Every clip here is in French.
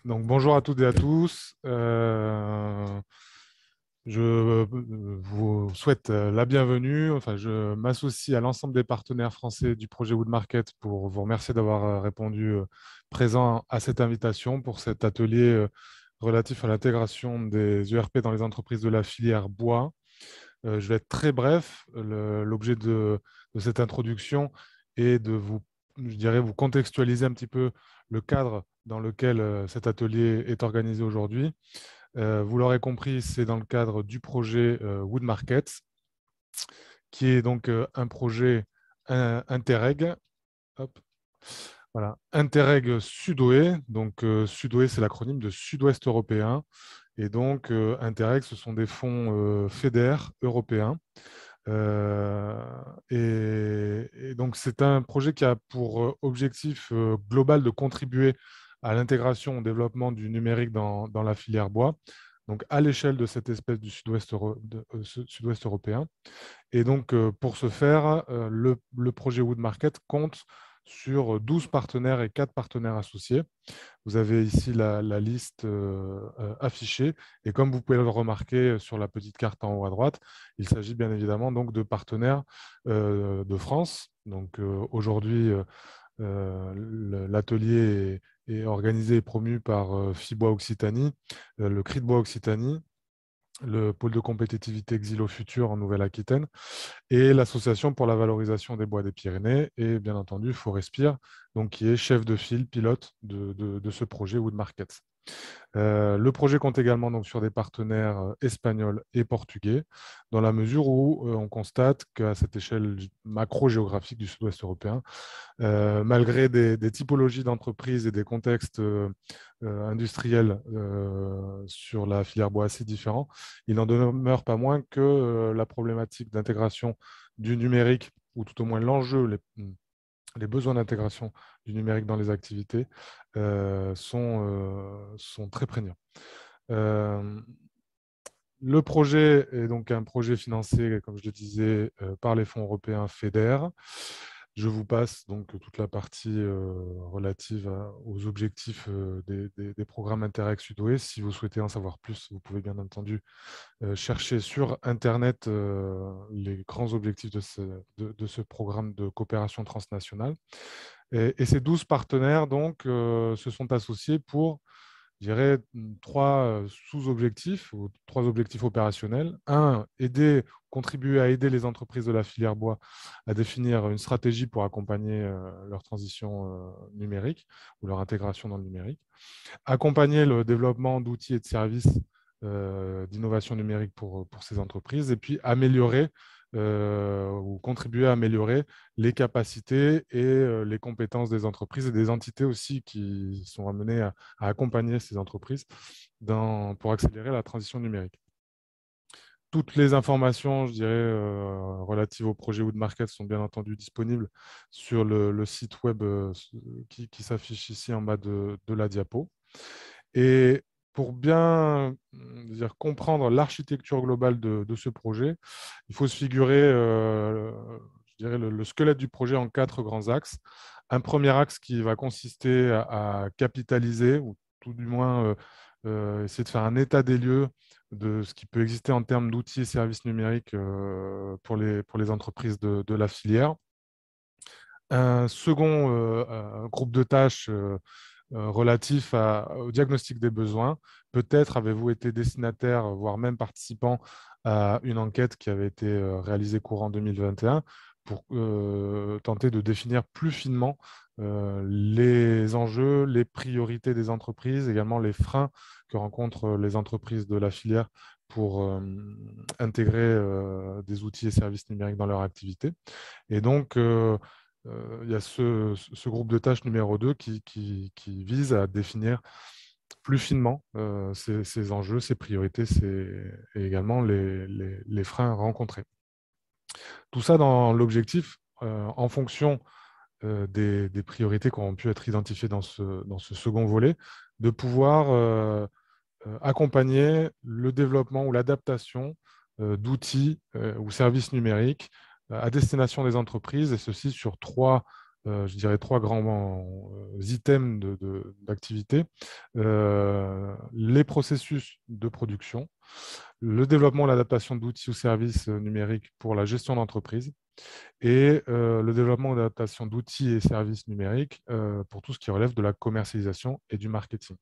Donc, bonjour à toutes et à tous. Je vous souhaite la bienvenue. Enfin, je m'associe à l'ensemble des partenaires français du projet Woodmarket pour vous remercier d'avoir répondu présent à cette invitation pour cet atelier relatif à l'intégration des ERP dans les entreprises de la filière bois. Je vais être très bref. L'objet de cette introduction est de vous, je dirais, vous contextualiser un petit peu le cadre dans lequel cet atelier est organisé aujourd'hui. Vous l'aurez compris, c'est dans le cadre du projet Wood Markets, qui est donc un projet Interreg. Hop, voilà, Interreg Sud-Ouest. Donc, Sud-Ouest, c'est l'acronyme de Sud-Ouest européen. Et donc, Interreg, ce sont des fonds FEDER européens. Et donc, c'est un projet qui a pour objectif global de contribuer à l'intégration au développement du numérique dans la filière bois, donc à l'échelle de cette espèce du sud-ouest européen. Et donc, pour ce faire, le projet Wood Market compte sur 12 partenaires et 4 partenaires associés. Vous avez ici la liste affichée. Et comme vous pouvez le remarquer sur la petite carte en haut à droite, il s'agit bien évidemment donc de partenaires de France. Donc aujourd'hui, l'atelier est organisé et promu par Fibois Occitanie, le CRI de Bois Occitanie, le pôle de compétitivité Xylo Futur en Nouvelle-Aquitaine et l'Association pour la valorisation des bois des Pyrénées et bien entendu Forespire, donc qui est chef de file, pilote de ce projet Wood Markets. Le projet compte également donc, sur des partenaires espagnols et portugais, dans la mesure où on constate qu'à cette échelle macro-géographique du sud-ouest européen, malgré des typologies d'entreprises et des contextes industriels sur la filière bois assez différents, il n'en demeure pas moins que la problématique d'intégration du numérique, ou tout au moins l'enjeu, les besoins d'intégration du numérique dans les activités sont très prégnants. Le projet est donc un projet financé, comme je le disais, par les fonds européens FEDER. Je vous passe donc toute la partie relative aux objectifs des programmes Interreg Sud-Ouest. Si vous souhaitez en savoir plus, vous pouvez bien entendu chercher sur Internet les grands objectifs de ce programme de coopération transnationale. Et ces 12 partenaires donc, se sont associés pour, je dirais, 3 sous-objectifs ou 3 objectifs opérationnels. Un, contribuer à aider les entreprises de la filière bois à définir une stratégie pour accompagner leur transition numérique ou leur intégration dans le numérique. Accompagner le développement d'outils et de services d'innovation numérique pour ces entreprises, et puis améliorer ou contribuer à améliorer les capacités et les compétences des entreprises et des entités aussi qui sont amenées à accompagner ces entreprises pour accélérer la transition numérique. Toutes les informations, je dirais, relatives au projet Wood Market sont bien entendu disponibles sur le site web qui s'affiche ici en bas de la diapo. Et pour bien dire, comprendre l'architecture globale de ce projet, il faut se figurer je dirais, le squelette du projet en 4 grands axes. Un premier axe qui va consister à capitaliser, ou tout du moins essayer de faire un état des lieux de ce qui peut exister en termes d'outils et services numériques pour les entreprises de la filière. Un second groupe de tâches relatif au diagnostic des besoins. Peut-être avez-vous été destinataire, voire même participant à une enquête qui avait été réalisée courant 2021 pour tenter de définir plus finement les enjeux, les priorités des entreprises, également les freins que rencontrent les entreprises de la filière pour intégrer des outils et services numériques dans leur activité. Et donc, il y a ce groupe de tâches numéro 2 qui vise à définir plus finement ces enjeux, ces priorités et également les freins rencontrés. Tout ça dans l'objectif, en fonction des priorités qui auront pu être identifiées dans ce second volet, de pouvoir accompagner le développement ou l'adaptation d'outils ou services numériques à destination des entreprises, et ceci sur 3 je dirais, trois grands items d'activité. Les processus de production, le développement et l'adaptation d'outils ou services numériques pour la gestion d'entreprise et le développement et l'adaptation d'outils et services numériques pour tout ce qui relève de la commercialisation et du marketing.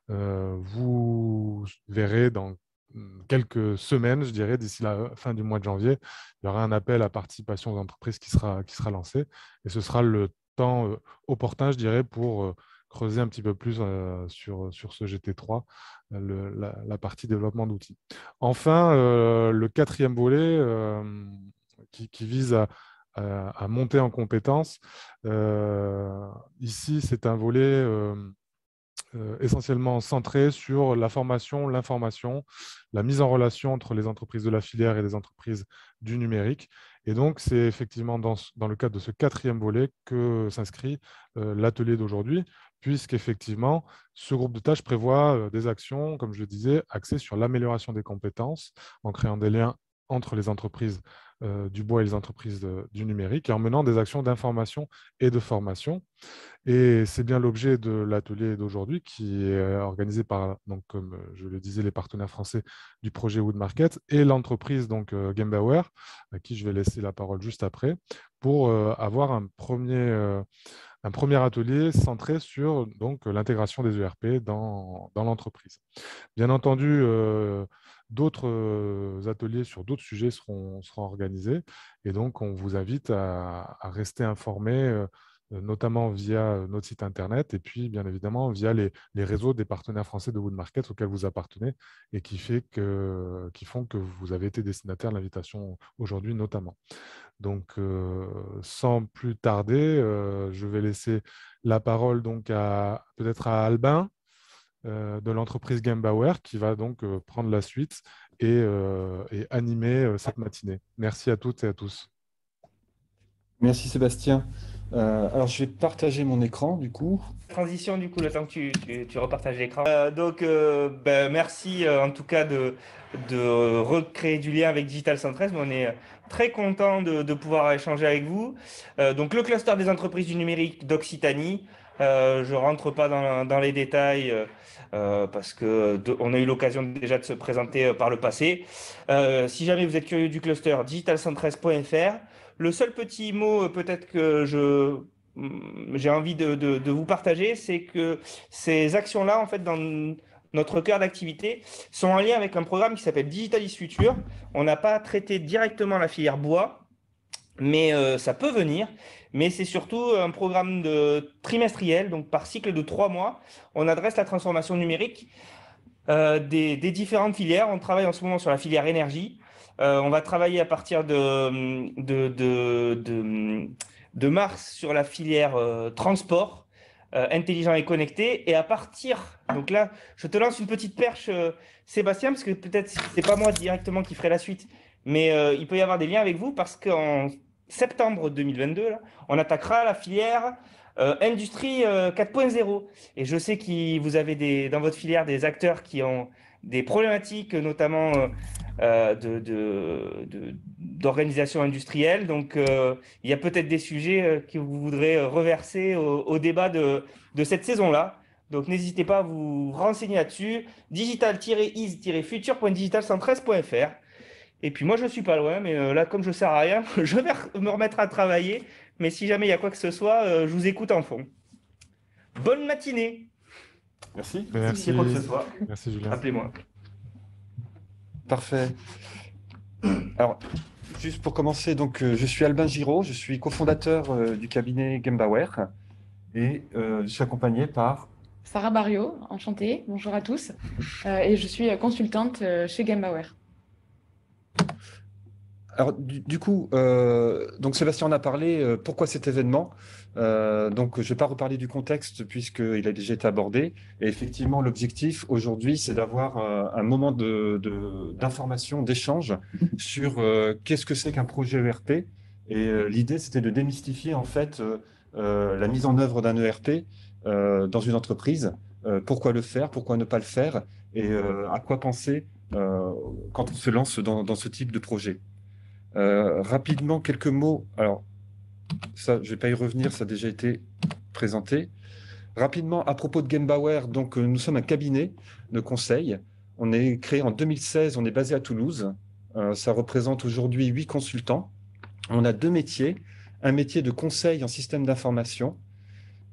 Vous verrez dans quelques semaines, je dirais, d'ici la fin du mois de janvier, il y aura un appel à participation aux entreprises qui sera lancé. Et ce sera le temps opportun, je dirais, pour creuser un petit peu plus sur ce GT3, la partie développement d'outils. Enfin, le quatrième volet qui vise à monter en compétences, ici, c'est un volet essentiellement centré sur la formation, l'information, la mise en relation entre les entreprises de la filière et les entreprises du numérique. Et donc, c'est effectivement dans le cadre de ce quatrième volet que s'inscrit l'atelier d'aujourd'hui, puisqu'effectivement, ce groupe de tâches prévoit des actions, comme je le disais, axées sur l'amélioration des compétences, en créant des liens entre les entreprises du bois et les entreprises du numérique, et en menant des actions d'information et de formation. Et c'est bien l'objet de l'atelier d'aujourd'hui qui est organisé par, donc, comme je le disais, les partenaires français du projet Wood Market et l'entreprise donc Gembawer, à qui je vais laisser la parole juste après, pour avoir un premier atelier centré sur donc l'intégration des ERP dans l'entreprise. Bien entendu, d'autres ateliers sur d'autres sujets seront organisés et donc on vous invite à rester informés notamment via notre site internet et puis bien évidemment via les réseaux des partenaires français de Wood Market auxquels vous appartenez et qui font que vous avez été destinataire de l'invitation aujourd'hui notamment. Donc, sans plus tarder, je vais laisser la parole donc peut-être à Albin de l'entreprise Gembawer qui va donc prendre la suite et animer cette matinée. Merci à toutes et à tous. Merci Sébastien. Alors je vais partager mon écran du coup. Transition du coup, le temps que tu repartages l'écran. Merci en tout cas de recréer du lien avec Digital 113. On est très content de pouvoir échanger avec vous. Donc le cluster des entreprises du numérique d'Occitanie. Je rentre pas dans les détails parce que on a eu l'occasion déjà de se présenter par le passé. Si jamais vous êtes curieux du cluster, digital113.fr. Le seul petit mot peut-être que j'ai envie de vous partager, c'est que ces actions-là, en fait, dans notre cœur d'activité, sont en lien avec un programme qui s'appelle Digitalis Future. On n'a pas traité directement la filière bois, mais ça peut venir. Mais c'est surtout un programme trimestriel, donc par cycle de 3 mois. On adresse la transformation numérique des différentes filières. On travaille en ce moment sur la filière énergie. On va travailler à partir de mars sur la filière transport intelligent et connecté. Et à partir, donc là, je te lance une petite perche, Sébastien, parce que peut-être c'est pas moi directement qui ferai la suite, mais il peut y avoir des liens avec vous parce qu'en septembre 2022, là, on attaquera la filière industrie 4.0. Et je sais que vous avez dans votre filière des acteurs qui ont des problématiques, notamment d'organisation industrielle. Donc, il y a peut-être des sujets que vous voudrez reverser au débat de cette saison-là. Donc, n'hésitez pas à vous renseigner là-dessus. digital-is-future.digital113.fr. Et puis, moi, je ne suis pas loin, mais là, comme je ne sers à rien, je vais me remettre à travailler. Mais si jamais il y a quoi que ce soit, je vous écoute en fond. Bonne matinée. Merci. Merci, Quoi que ce soit, merci Julien. appelez-moi. Parfait. Alors, juste pour commencer, donc, je suis Albin Giraud, je suis cofondateur du cabinet Gembawer et je suis accompagné par Sarah Barrio, enchantée, bonjour à tous. Et je suis consultante chez Gembawer. Alors, du coup, donc Sébastien en a parlé, pourquoi cet événement? Donc, je ne vais pas reparler du contexte puisqu'il a déjà été abordé. Et effectivement, l'objectif aujourd'hui, c'est d'avoir un moment d'information, d'échange sur qu'est-ce que c'est qu'un projet ERP. Et l'idée, c'était de démystifier en fait la mise en œuvre d'un ERP dans une entreprise. Pourquoi le faire, pourquoi ne pas le faire et à quoi penser quand on se lance dans ce type de projet. Rapidement, quelques mots. Alors, Ça, je ne vais pas y revenir, ça a déjà été présenté. Rapidement, à propos de Gembawer, donc nous sommes un cabinet de conseil. On est créé en 2016, on est basé à Toulouse. Ça représente aujourd'hui 8 consultants. On a 2 métiers, un métier de conseil en système d'information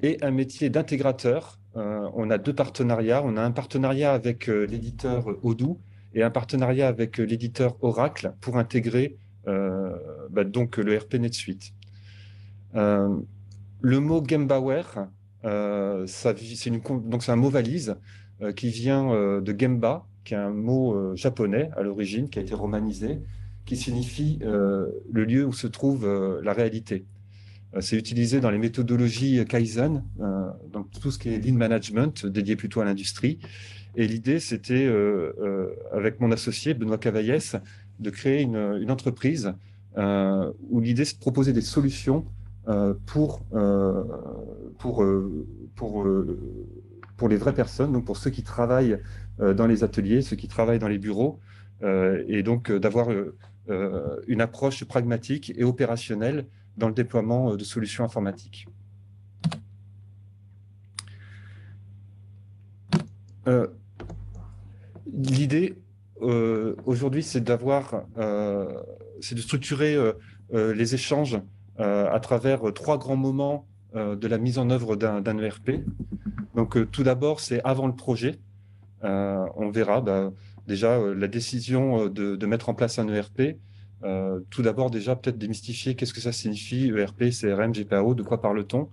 et un métier d'intégrateur. On a 2 partenariats. On a un partenariat avec l'éditeur Odoo et un partenariat avec l'éditeur Oracle pour intégrer donc le RP NetSuite. Le mot Gembawer, c'est un mot valise qui vient de Gemba, qui est un mot japonais à l'origine, qui a été romanisé, qui signifie le lieu où se trouve la réalité. C'est utilisé dans les méthodologies Kaizen, donc tout ce qui est Lean Management, dédié plutôt à l'industrie. Et l'idée, c'était, avec mon associé Benoît Cavaillès, de créer une entreprise où l'idée, c'est de proposer des solutions pour les vraies personnes, donc pour ceux qui travaillent dans les ateliers, ceux qui travaillent dans les bureaux, et donc d'avoir une approche pragmatique et opérationnelle dans le déploiement de solutions informatiques. L'idée aujourd'hui, c'est de structurer les échanges à travers 3 grands moments de la mise en œuvre d'un ERP. Donc, tout d'abord, c'est avant le projet. On verra déjà la décision de mettre en place un ERP. Tout d'abord, déjà, peut-être démystifier qu'est-ce que ça signifie, ERP, CRM, GPAO, de quoi parle-t-on.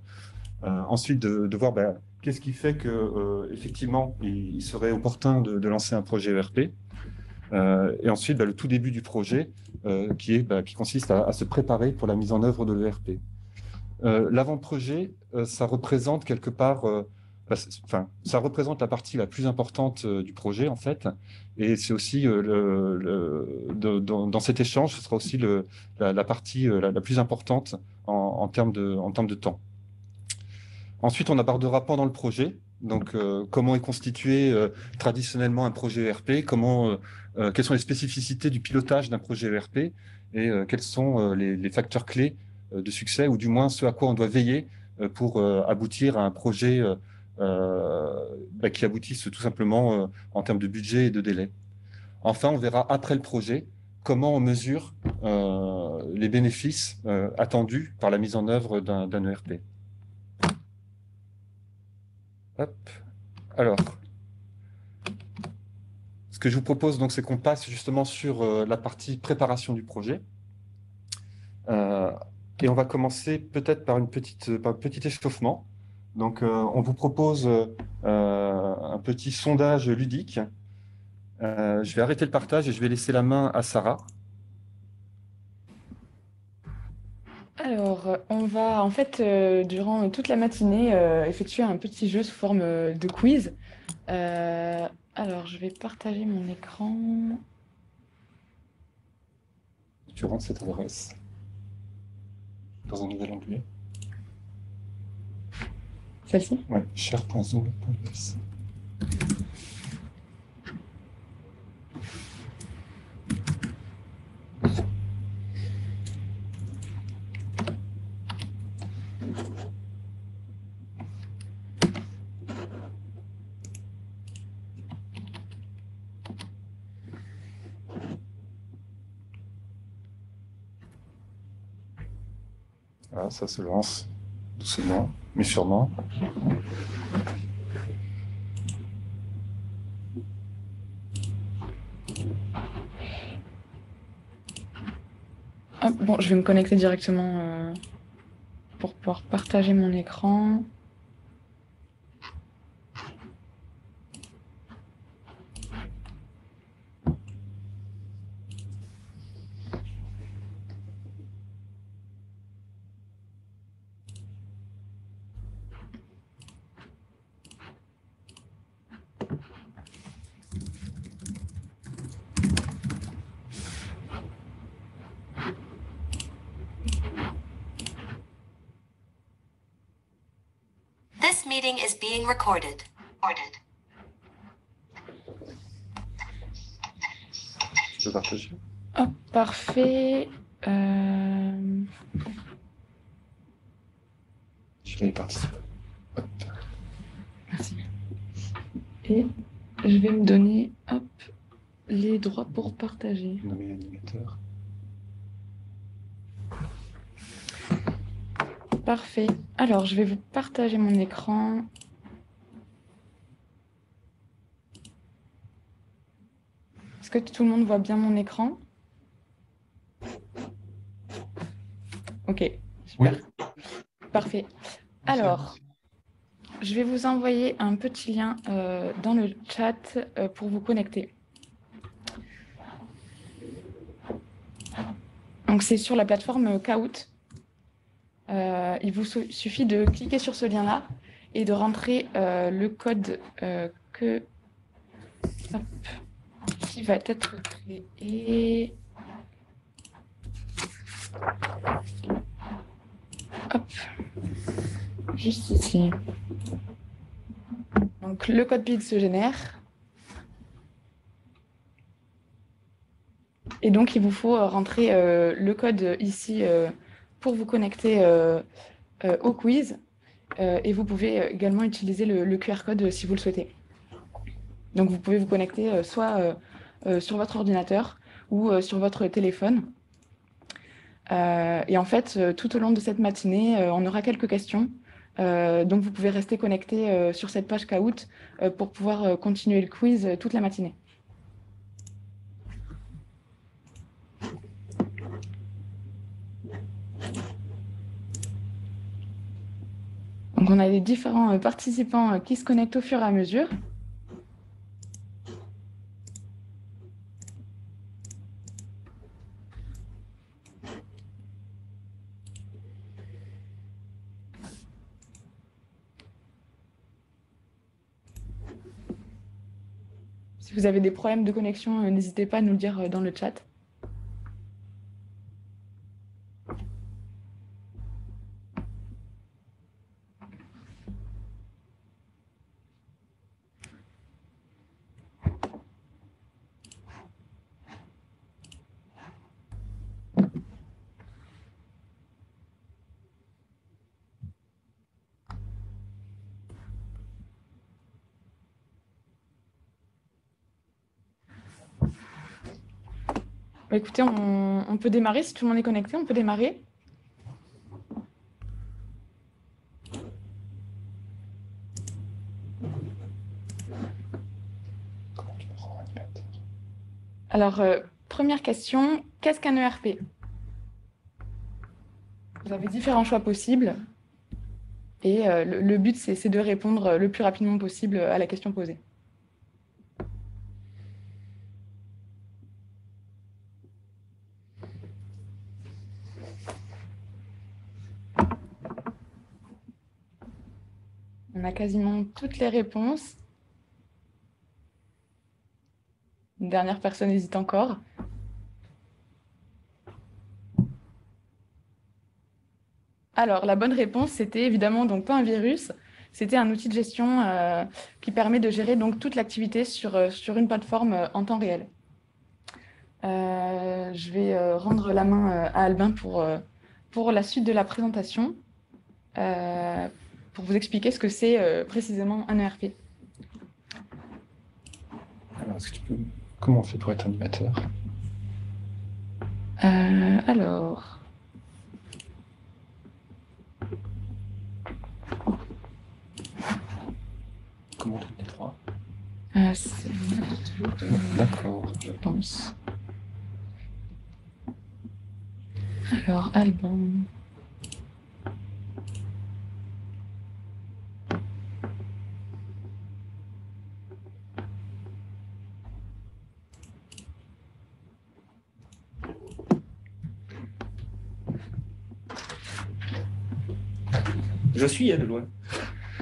Ensuite, de voir qu'est-ce qui fait qu'effectivement, il serait opportun de lancer un projet ERP. Et ensuite, le tout début du projet qui consiste à se préparer pour la mise en œuvre de l'ERP. L'avant-projet, ça représente quelque part, ça représente la partie la plus importante du projet en fait, et c'est aussi dans cet échange, ce sera aussi la partie la plus importante en termes de temps. Ensuite, on abordera pendant le projet, donc comment est constitué traditionnellement un projet ERP, quelles sont les spécificités du pilotage d'un projet ERP et quels sont les facteurs clés de succès, ou du moins ce à quoi on doit veiller pour aboutir à un projet qui aboutisse tout simplement en termes de budget et de délai. Enfin, on verra après le projet comment on mesure les bénéfices attendus par la mise en œuvre d'un ERP. Hop. Alors, ce que je vous propose, donc, c'est qu'on passe justement sur la partie préparation du projet. Et on va commencer peut-être par un petit échauffement. Donc, on vous propose un petit sondage ludique. Je vais arrêter le partage et je vais laisser la main à Sarah. Alors, on va en fait, durant toute la matinée, effectuer un petit jeu sous forme de quiz. Alors, je vais partager mon écran. Tu rentres cette adresse dans un nouvel onglet. Celle-ci? Ouais, share.zoom.es. Voilà, ça se lance doucement, mais sûrement. Ah, bon, je vais me connecter directement pour pouvoir partager mon écran. This meeting is being recorded. Tu peux partager? Hop, parfait. Je vais y participer. Hop. Merci. Et je vais me donner hop, les droits pour partager. Nommer animateur. Parfait. Alors, je vais vous partager mon écran. Est-ce que tout le monde voit bien mon écran? Ok, super. Oui. Parfait. Alors, je vais vous envoyer un petit lien dans le chat pour vous connecter. Donc, c'est sur la plateforme Kahoot. Il vous suffit de cliquer sur ce lien-là et de rentrer le code qui va être créé. Hop, juste ici. Donc, le code PID se génère. Et donc, il vous faut rentrer le code ici pour vous connecter au quiz. Et vous pouvez également utiliser le QR code si vous le souhaitez. Donc, vous pouvez vous connecter soit sur votre ordinateur ou sur votre téléphone. Et en fait, tout au long de cette matinée, on aura quelques questions. Donc, vous pouvez rester connecté sur cette page Kahoot pour pouvoir continuer le quiz toute la matinée. Donc, on a les différents participants qui se connectent au fur et à mesure. Si vous avez des problèmes de connexion, n'hésitez pas à nous le dire dans le chat. Écoutez, on peut démarrer. Si tout le monde est connecté, on peut démarrer. Comment tu me rends animateur? Alors, première question, qu'est-ce qu'un ERP? Vous avez différents choix possibles. Et le but, c'est de répondre le plus rapidement possible à la question posée. On a quasiment toutes les réponses. Une dernière personne hésite encore. Alors, la bonne réponse, c'était évidemment donc pas un virus. C'était un outil de gestion qui permet de gérer donc toute l'activité sur une plateforme en temps réel. Je vais rendre la main à Albin pour la suite de la présentation, pour vous expliquer ce que c'est précisément un ERP. Alors, est-ce que tu peux... Comment on fait pour être animateur? Alors... Comment on donne les droits? C'est D'accord. je pense. Alors, Albin... Je suis de loin.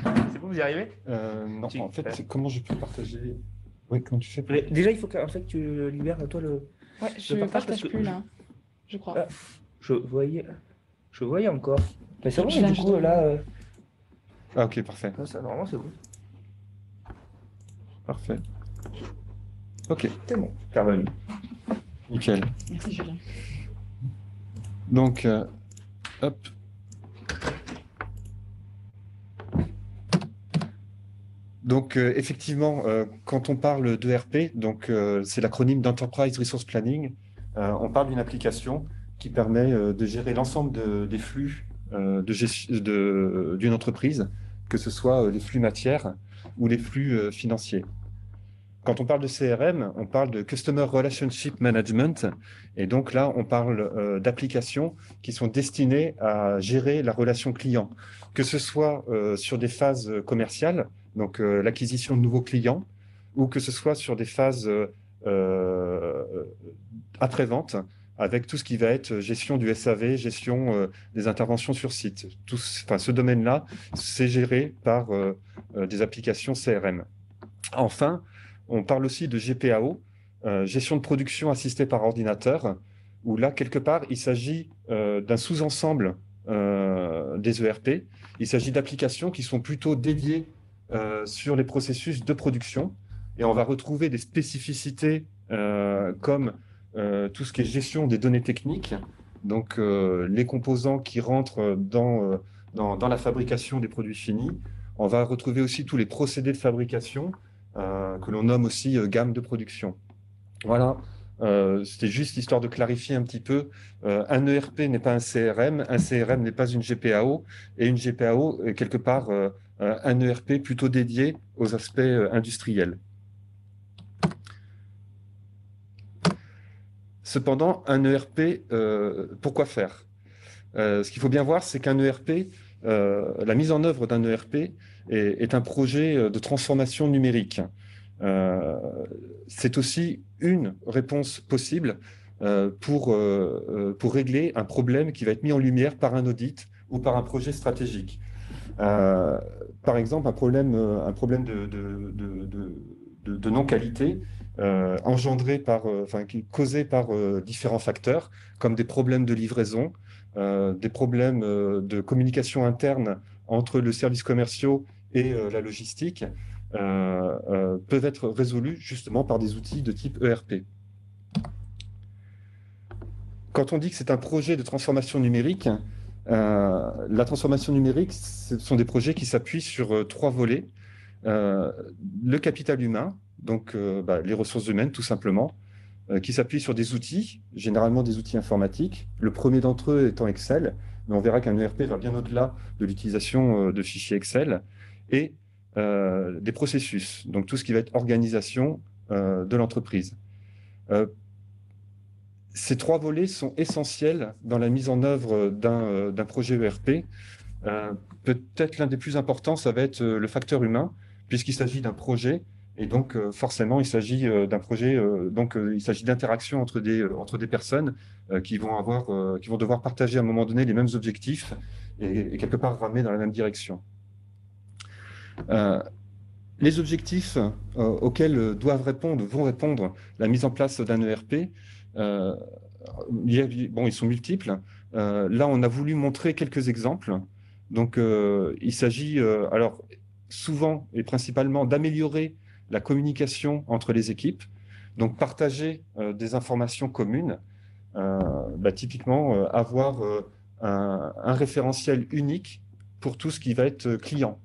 C'est bon, vous y arrivez? Non, Si. en fait, comment je peux partager? Oui, comment tu fais pour... Mais déjà, il faut que, en fait, tu libères toi le. Ouais, je Le ne partage, partage parce que plus là, je crois. Ah, je voyais encore. Mais c'est bon, Je viens du juste coup, de- là. Ah, ok, parfait. Ça, normalement, c'est bon. Parfait. Ok, C'est bon. C'est revenu. nickel. Merci Julien. Donc, hop. Donc, effectivement, quand on parle d'ERP, donc c'est l'acronyme d'Enterprise Resource Planning, on parle d'une application qui permet de gérer l'ensemble des flux d'une entreprise, que ce soit les flux matières ou les flux financiers. Quand on parle de CRM, on parle de Customer Relationship Management. Et donc là, on parle d'applications qui sont destinées à gérer la relation client, que ce soit sur des phases commerciales, donc l'acquisition de nouveaux clients, ou que ce soit sur des phases après-vente, avec tout ce qui va être gestion du SAV, gestion des interventions sur site. Ce domaine-là, c'est géré par des applications CRM. Enfin, on parle aussi de GPAO, gestion de production assistée par ordinateur, où là, quelque part, il s'agit d'un sous-ensemble des ERP. Il s'agit d'applications qui sont plutôt dédiées sur les processus de production. Et on va retrouver des spécificités comme tout ce qui est gestion des données techniques, donc les composants qui rentrent dans la fabrication des produits finis. On va retrouver aussi tous les procédés de fabrication, que l'on nomme aussi gamme de production. Voilà, c'était juste histoire de clarifier un petit peu. Un ERP n'est pas un CRM n'est pas une GPAO, et une GPAO est quelque part un ERP plutôt dédié aux aspects industriels. Cependant, un ERP, pourquoi faire? Ce qu'il faut bien voir, c'est qu'un ERP, la mise en œuvre d'un ERP est un projet de transformation numérique. C'est aussi une réponse possible pour régler un problème qui va être mis en lumière par un audit ou par un projet stratégique. Par exemple, un problème de non-qualité causé par différents facteurs, comme des problèmes de livraison, des problèmes de communication interne entre le service commercial et la logistique, peuvent être résolus justement par des outils de type ERP. Quand on dit que c'est un projet de transformation numérique, la transformation numérique, ce sont des projets qui s'appuient sur trois volets. Le capital humain, donc les ressources humaines tout simplement, qui s'appuient sur des outils, généralement des outils informatiques. Le premier d'entre eux étant Excel, mais on verra qu'un ERP va bien au-delà de l'utilisation de fichiers Excel, et des processus, donc tout ce qui va être organisation de l'entreprise. Ces trois volets sont essentiels dans la mise en œuvre d'un projet ERP. Peut-être l'un des plus importants, ça va être le facteur humain, puisqu'il s'agit d'un projet, et donc forcément il s'agit d'un projet, il s'agit d'interaction entre des personnes qui vont devoir partager à un moment donné les mêmes objectifs et quelque part ramer dans la même direction. Les objectifs auxquels vont répondre la mise en place d'un ERP, ils sont multiples. Là, on a voulu montrer quelques exemples. Donc, il s'agit alors souvent et principalement d'améliorer la communication entre les équipes, donc partager des informations communes, typiquement avoir un référentiel unique pour tout ce qui va être client.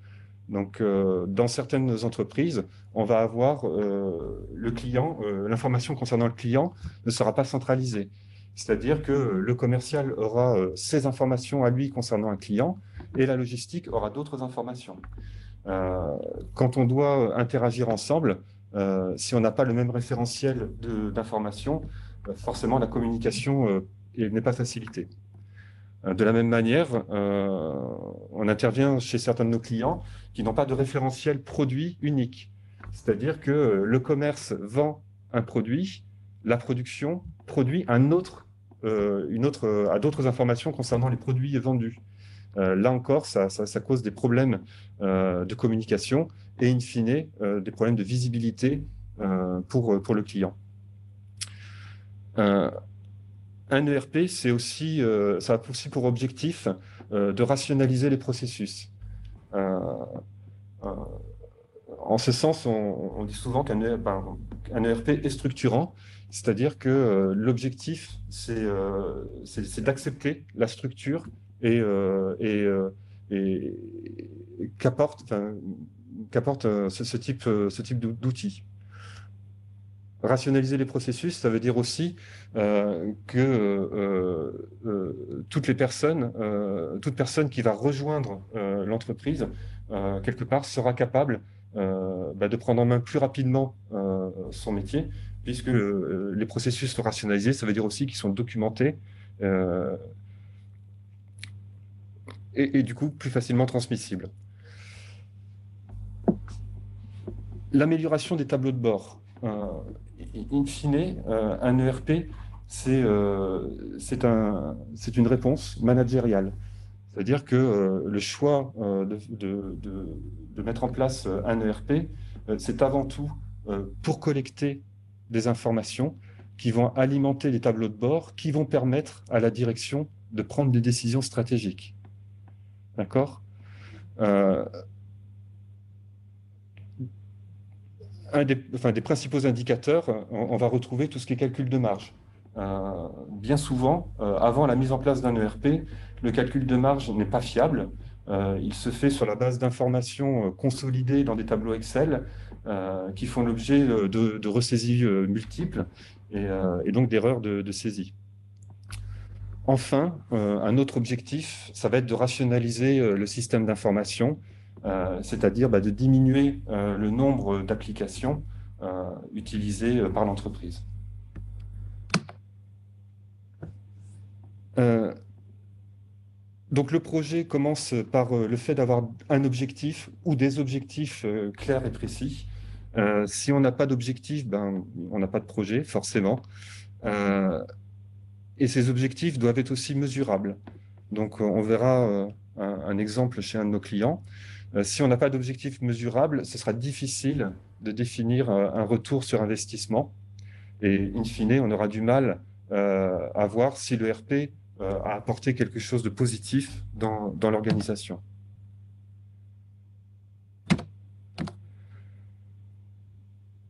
Donc, dans certaines entreprises, on va avoir le client, l'information concernant le client ne sera pas centralisée. C'est-à-dire que le commercial aura ses informations à lui concernant un client et la logistique aura d'autres informations. Quand on doit interagir ensemble, si on n'a pas le même référentiel d'informations, forcément la communication n'est pas facilitée. De la même manière, on intervient chez certains de nos clients qui n'ont pas de référentiel produit unique. C'est-à-dire que le commerce vend un produit, la production produit a d'autres informations concernant les produits vendus. Là encore, ça cause des problèmes de communication et, in fine, des problèmes de visibilité pour le client. Un ERP, ça a aussi pour objectif de rationaliser les processus. En ce sens, on dit souvent qu'un ERP est structurant, c'est-à-dire que l'objectif, c'est d'accepter la structure et qu'apporte, qu'apporte ce type d'outil. Rationaliser les processus, ça veut dire aussi que toute personne qui va rejoindre l'entreprise, quelque part, sera capable de prendre en main plus rapidement son métier, puisque les processus sont rationalisés, ça veut dire aussi qu'ils sont documentés et du coup plus facilement transmissibles. L'amélioration des tableaux de bord. In fine, un ERP, c'est une réponse managériale. C'est-à-dire que le choix de mettre en place un ERP, c'est avant tout pour collecter des informations qui vont alimenter les tableaux de bord, qui vont permettre à la direction de prendre des décisions stratégiques. D'accord ? Des principaux indicateurs, on va retrouver tout ce qui est calcul de marge. Bien souvent, avant la mise en place d'un ERP, le calcul de marge n'est pas fiable. Il se fait sur la base d'informations consolidées dans des tableaux Excel qui font l'objet de ressaisies multiples et donc d'erreurs de saisie. Enfin, un autre objectif, ça va être de rationaliser le système d'information, c'est-à-dire de diminuer le nombre d'applications utilisées par l'entreprise. Donc le projet commence par le fait d'avoir un objectif ou des objectifs clairs et précis. Si on n'a pas d'objectif, on n'a pas de projet, forcément. Et ces objectifs doivent être aussi mesurables. Donc on verra un exemple chez un de nos clients. Si on n'a pas d'objectif mesurable, ce sera difficile de définir un retour sur investissement. Et in fine, on aura du mal à voir si le RP a apporté quelque chose de positif dans l'organisation.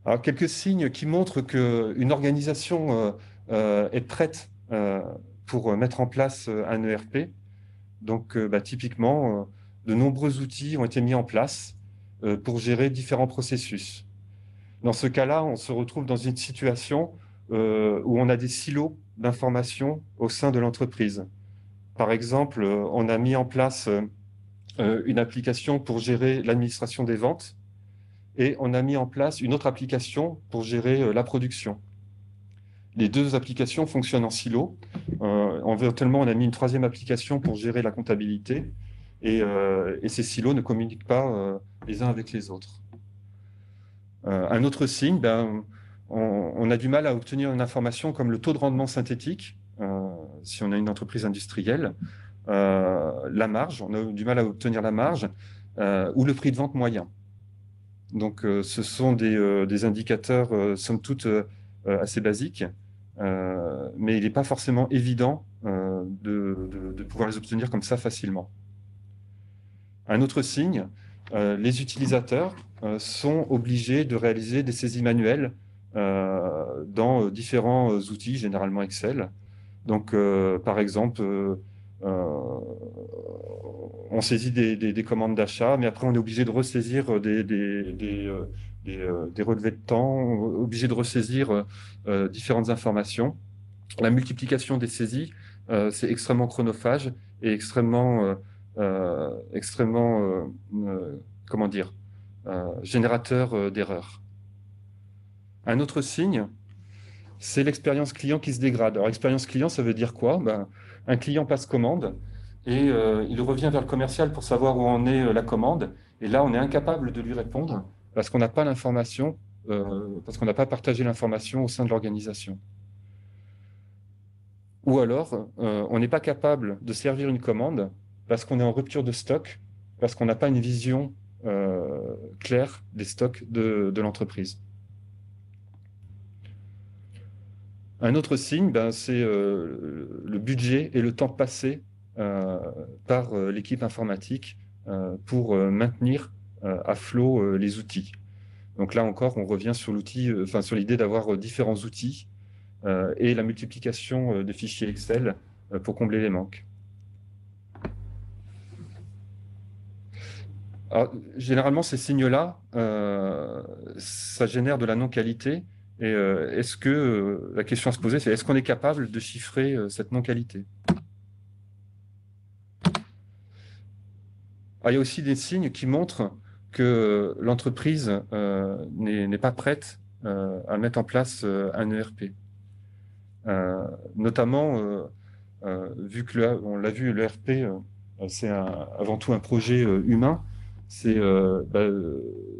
Alors, quelques signes qui montrent qu'une organisation est prête pour mettre en place un ERP. Donc, typiquement, de nombreux outils ont été mis en place pour gérer différents processus. Dans ce cas-là, on se retrouve dans une situation où on a des silos d'informations au sein de l'entreprise. Par exemple, on a mis en place une application pour gérer l'administration des ventes et on a mis en place une autre application pour gérer la production. Les deux applications fonctionnent en silo. Éventuellement, on a mis une troisième application pour gérer la comptabilité et ces silos ne communiquent pas les uns avec les autres. Un autre signe, on a du mal à obtenir une information comme le taux de rendement synthétique, si on a une entreprise industrielle, la marge, on a du mal à obtenir la marge, ou le prix de vente moyen. Donc, ce sont des indicateurs, somme toute, assez basiques, mais il n'est pas forcément évident de pouvoir les obtenir comme ça facilement. Un autre signe, les utilisateurs sont obligés de réaliser des saisies manuelles dans différents outils, généralement Excel. Donc, par exemple, on saisit des commandes d'achat, mais après on est obligé de ressaisir des relevés de temps, obligé de ressaisir différentes informations. La multiplication des saisies, c'est extrêmement chronophage et extrêmement générateur d'erreurs. Un autre signe, c'est l'expérience client qui se dégrade. Alors, expérience client, ça veut dire quoi? Un client passe commande et il revient vers le commercial pour savoir où en est la commande. Et là, on est incapable de lui répondre parce qu'on n'a pas l'information, parce qu'on n'a pas partagé l'information au sein de l'organisation. Ou alors, on n'est pas capable de servir une commande parce qu'on est en rupture de stock, parce qu'on n'a pas une vision claire des stocks de l'entreprise. Un autre signe, c'est le budget et le temps passé par l'équipe informatique pour maintenir à flot les outils. Donc là encore, on revient sur sur l'idée d'avoir différents outils et la multiplication des fichiers Excel pour combler les manques. Alors, généralement, ces signes-là, ça génère de la non-qualité. Et est-ce que la question à se poser, c'est est-ce qu'on est capable de chiffrer cette non-qualité? Il y a aussi des signes qui montrent que l'entreprise n'est pas prête à mettre en place un ERP. Notamment, vu que on l'a vu, l'ERP, c'est avant tout un projet humain, c'est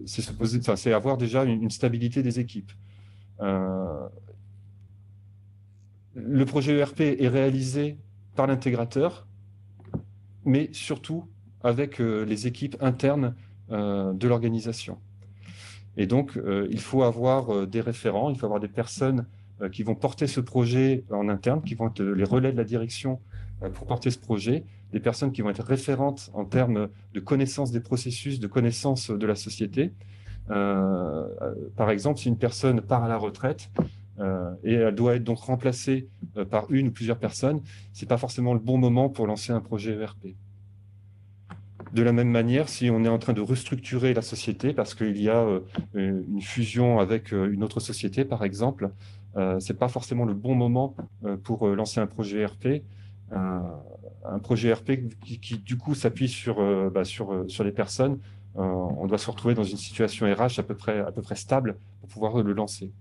c'est avoir déjà une stabilité des équipes. Le projet ERP est réalisé par l'intégrateur, mais surtout avec les équipes internes de l'organisation. Et donc, il faut avoir des référents, il faut avoir des personnes qui vont porter ce projet en interne, qui vont être les relais de la direction pour porter ce projet, des personnes qui vont être référentes en termes de connaissance des processus, de connaissance de la société. Par exemple, si une personne part à la retraite et elle doit être donc remplacée par une ou plusieurs personnes, ce n'est pas forcément le bon moment pour lancer un projet ERP. De la même manière, si on est en train de restructurer la société parce qu'il y a une fusion avec une autre société, par exemple, ce n'est pas forcément le bon moment pour lancer un projet ERP. Un projet ERP qui du coup, s'appuie sur les personnes. On doit se retrouver dans une situation RH à peu près stable pour pouvoir le lancer.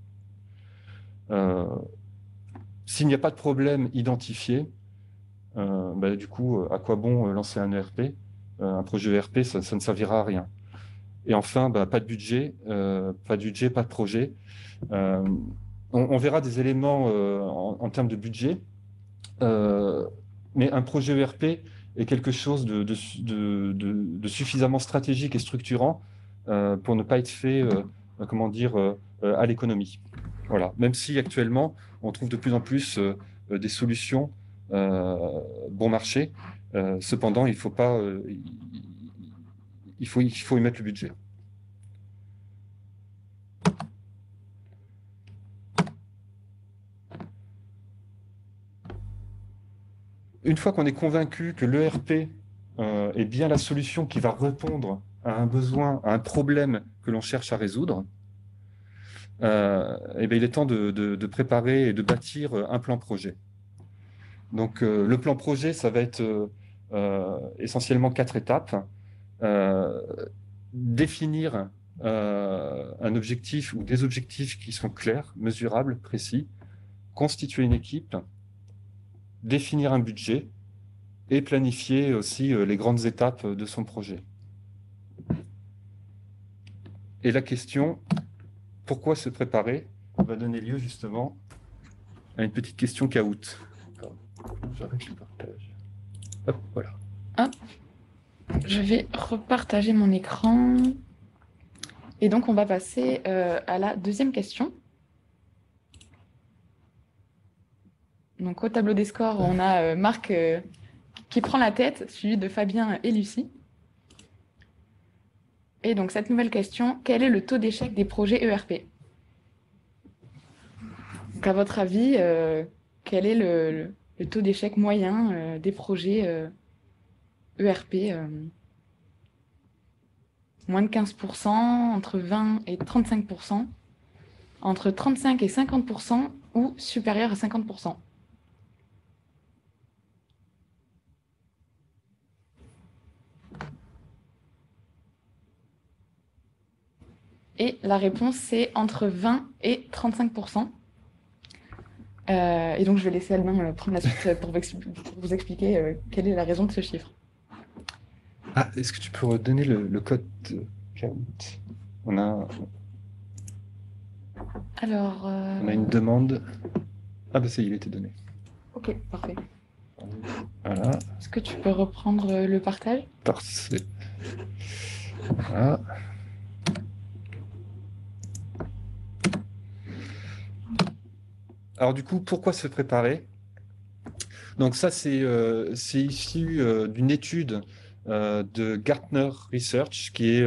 S'il n'y a pas de problème identifié, du coup, à quoi bon lancer un ERP? Un projet ERP, ça ne servira à rien. Et enfin, pas de budget, pas de projet. On verra des éléments en termes de budget, mais un projet ERP est quelque chose de suffisamment stratégique et structurant pour ne pas être fait, à l'économie. Voilà. Même si actuellement, on trouve de plus en plus des solutions bon marché. Cependant, il faut y mettre le budget. Une fois qu'on est convaincu que l'ERP est bien la solution qui va répondre à un besoin, à un problème que l'on cherche à résoudre, il est temps de préparer et de bâtir un plan projet. Donc, le plan projet, ça va être essentiellement 4 étapes. Définir un objectif ou des objectifs qui sont clairs, mesurables, précis, constituer une équipe, définir un budget et planifier aussi les grandes étapes de son projet. Et la question, pourquoi se préparer, va donner lieu justement à une petite question caout. J'arrête le partage. Hop, voilà. Hop. Je vais repartager mon écran. Et donc, on va passer à la deuxième question. Donc, au tableau des scores, on a Marc qui prend la tête, suivi de Fabien et Lucie. Et donc, cette nouvelle question, quel est le taux d'échec des projets ERP? Donc, à votre avis, quel est le taux d'échec moyen des projets ERP moins de 15%, entre 20 et 35%, entre 35 et 50% ou supérieur à 50%. Et la réponse, c'est entre 20 et 35%. Et donc, je vais laisser Albin prendre la suite pour vous expliquer quelle est la raison de ce chiffre. Est-ce que tu peux redonner le code caout? Alors, on a une demande. Ça y est, il était donné. Ok, parfait. Voilà. Est-ce que tu peux reprendre le partage? Parfait. Voilà. Alors du coup, pourquoi se préparer? Donc ça, c'est issu d'une étude de Gartner Research, qui est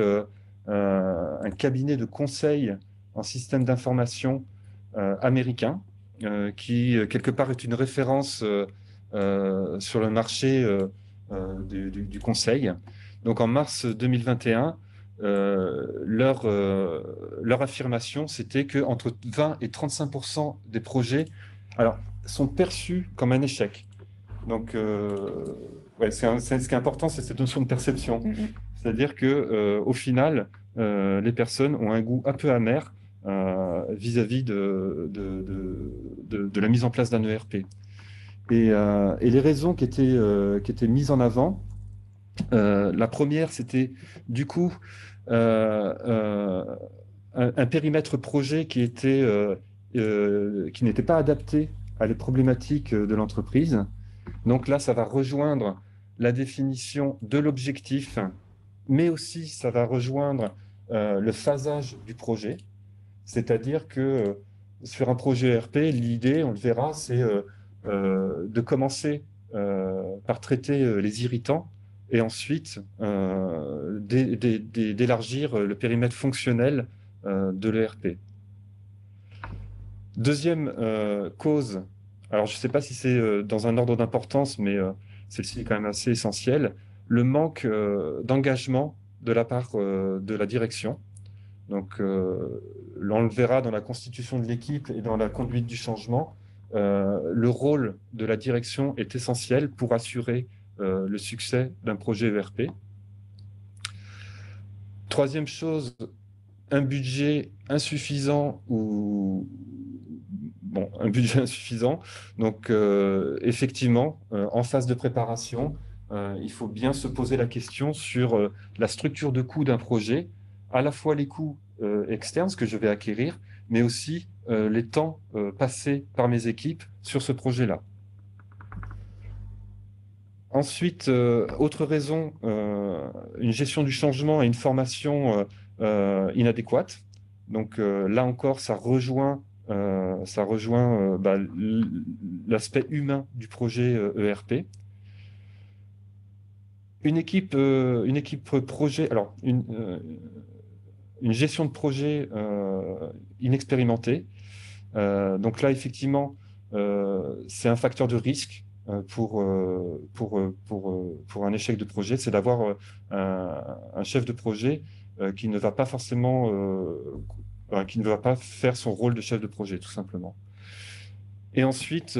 un cabinet de conseil en système d'information américain, qui quelque part est une référence sur le marché du conseil. Donc en mars 2021, leur affirmation, c'était qu'entre 20 et 35% des projets sont perçus comme un échec. Donc, ce qui est important, c'est cette notion de perception. C'est-à-dire qu'au final, les personnes ont un goût un peu amer vis-à-vis de la mise en place d'un ERP. Et les raisons qui étaient mises en avant, la première, c'était du coup un périmètre projet qui n'était pas adapté à les problématiques de l'entreprise. Donc là, ça va rejoindre la définition de l'objectif, mais aussi ça va rejoindre le phasage du projet. C'est-à-dire que sur un projet ERP, l'idée, on le verra, c'est de commencer par traiter les irritants et ensuite d'élargir le périmètre fonctionnel de l'ERP. Deuxième cause, alors je ne sais pas si c'est dans un ordre d'importance, mais celle-ci est quand même assez essentielle, le manque d'engagement de la part de la direction. Donc, on le verra dans la constitution de l'équipe et dans la conduite du changement. Le rôle de la direction est essentiel pour assurer le succès d'un projet ERP. Troisième chose, un budget insuffisant un budget insuffisant. Donc, effectivement, en phase de préparation, il faut bien se poser la question sur la structure de coût d'un projet, à la fois les coûts externes, ce que je vais acquérir, mais aussi les temps passés par mes équipes sur ce projet-là. Ensuite, autre raison, une gestion du changement et une formation inadéquate. Donc là encore, ça rejoint l'aspect humain du projet ERP. Une équipe projet, alors une gestion de projet inexpérimentée. Donc là, effectivement, c'est un facteur de risque pour un échec de projet, c'est d'avoir un chef de projet qui ne va pas forcément, qui ne va pas faire son rôle de chef de projet, tout simplement. Et ensuite,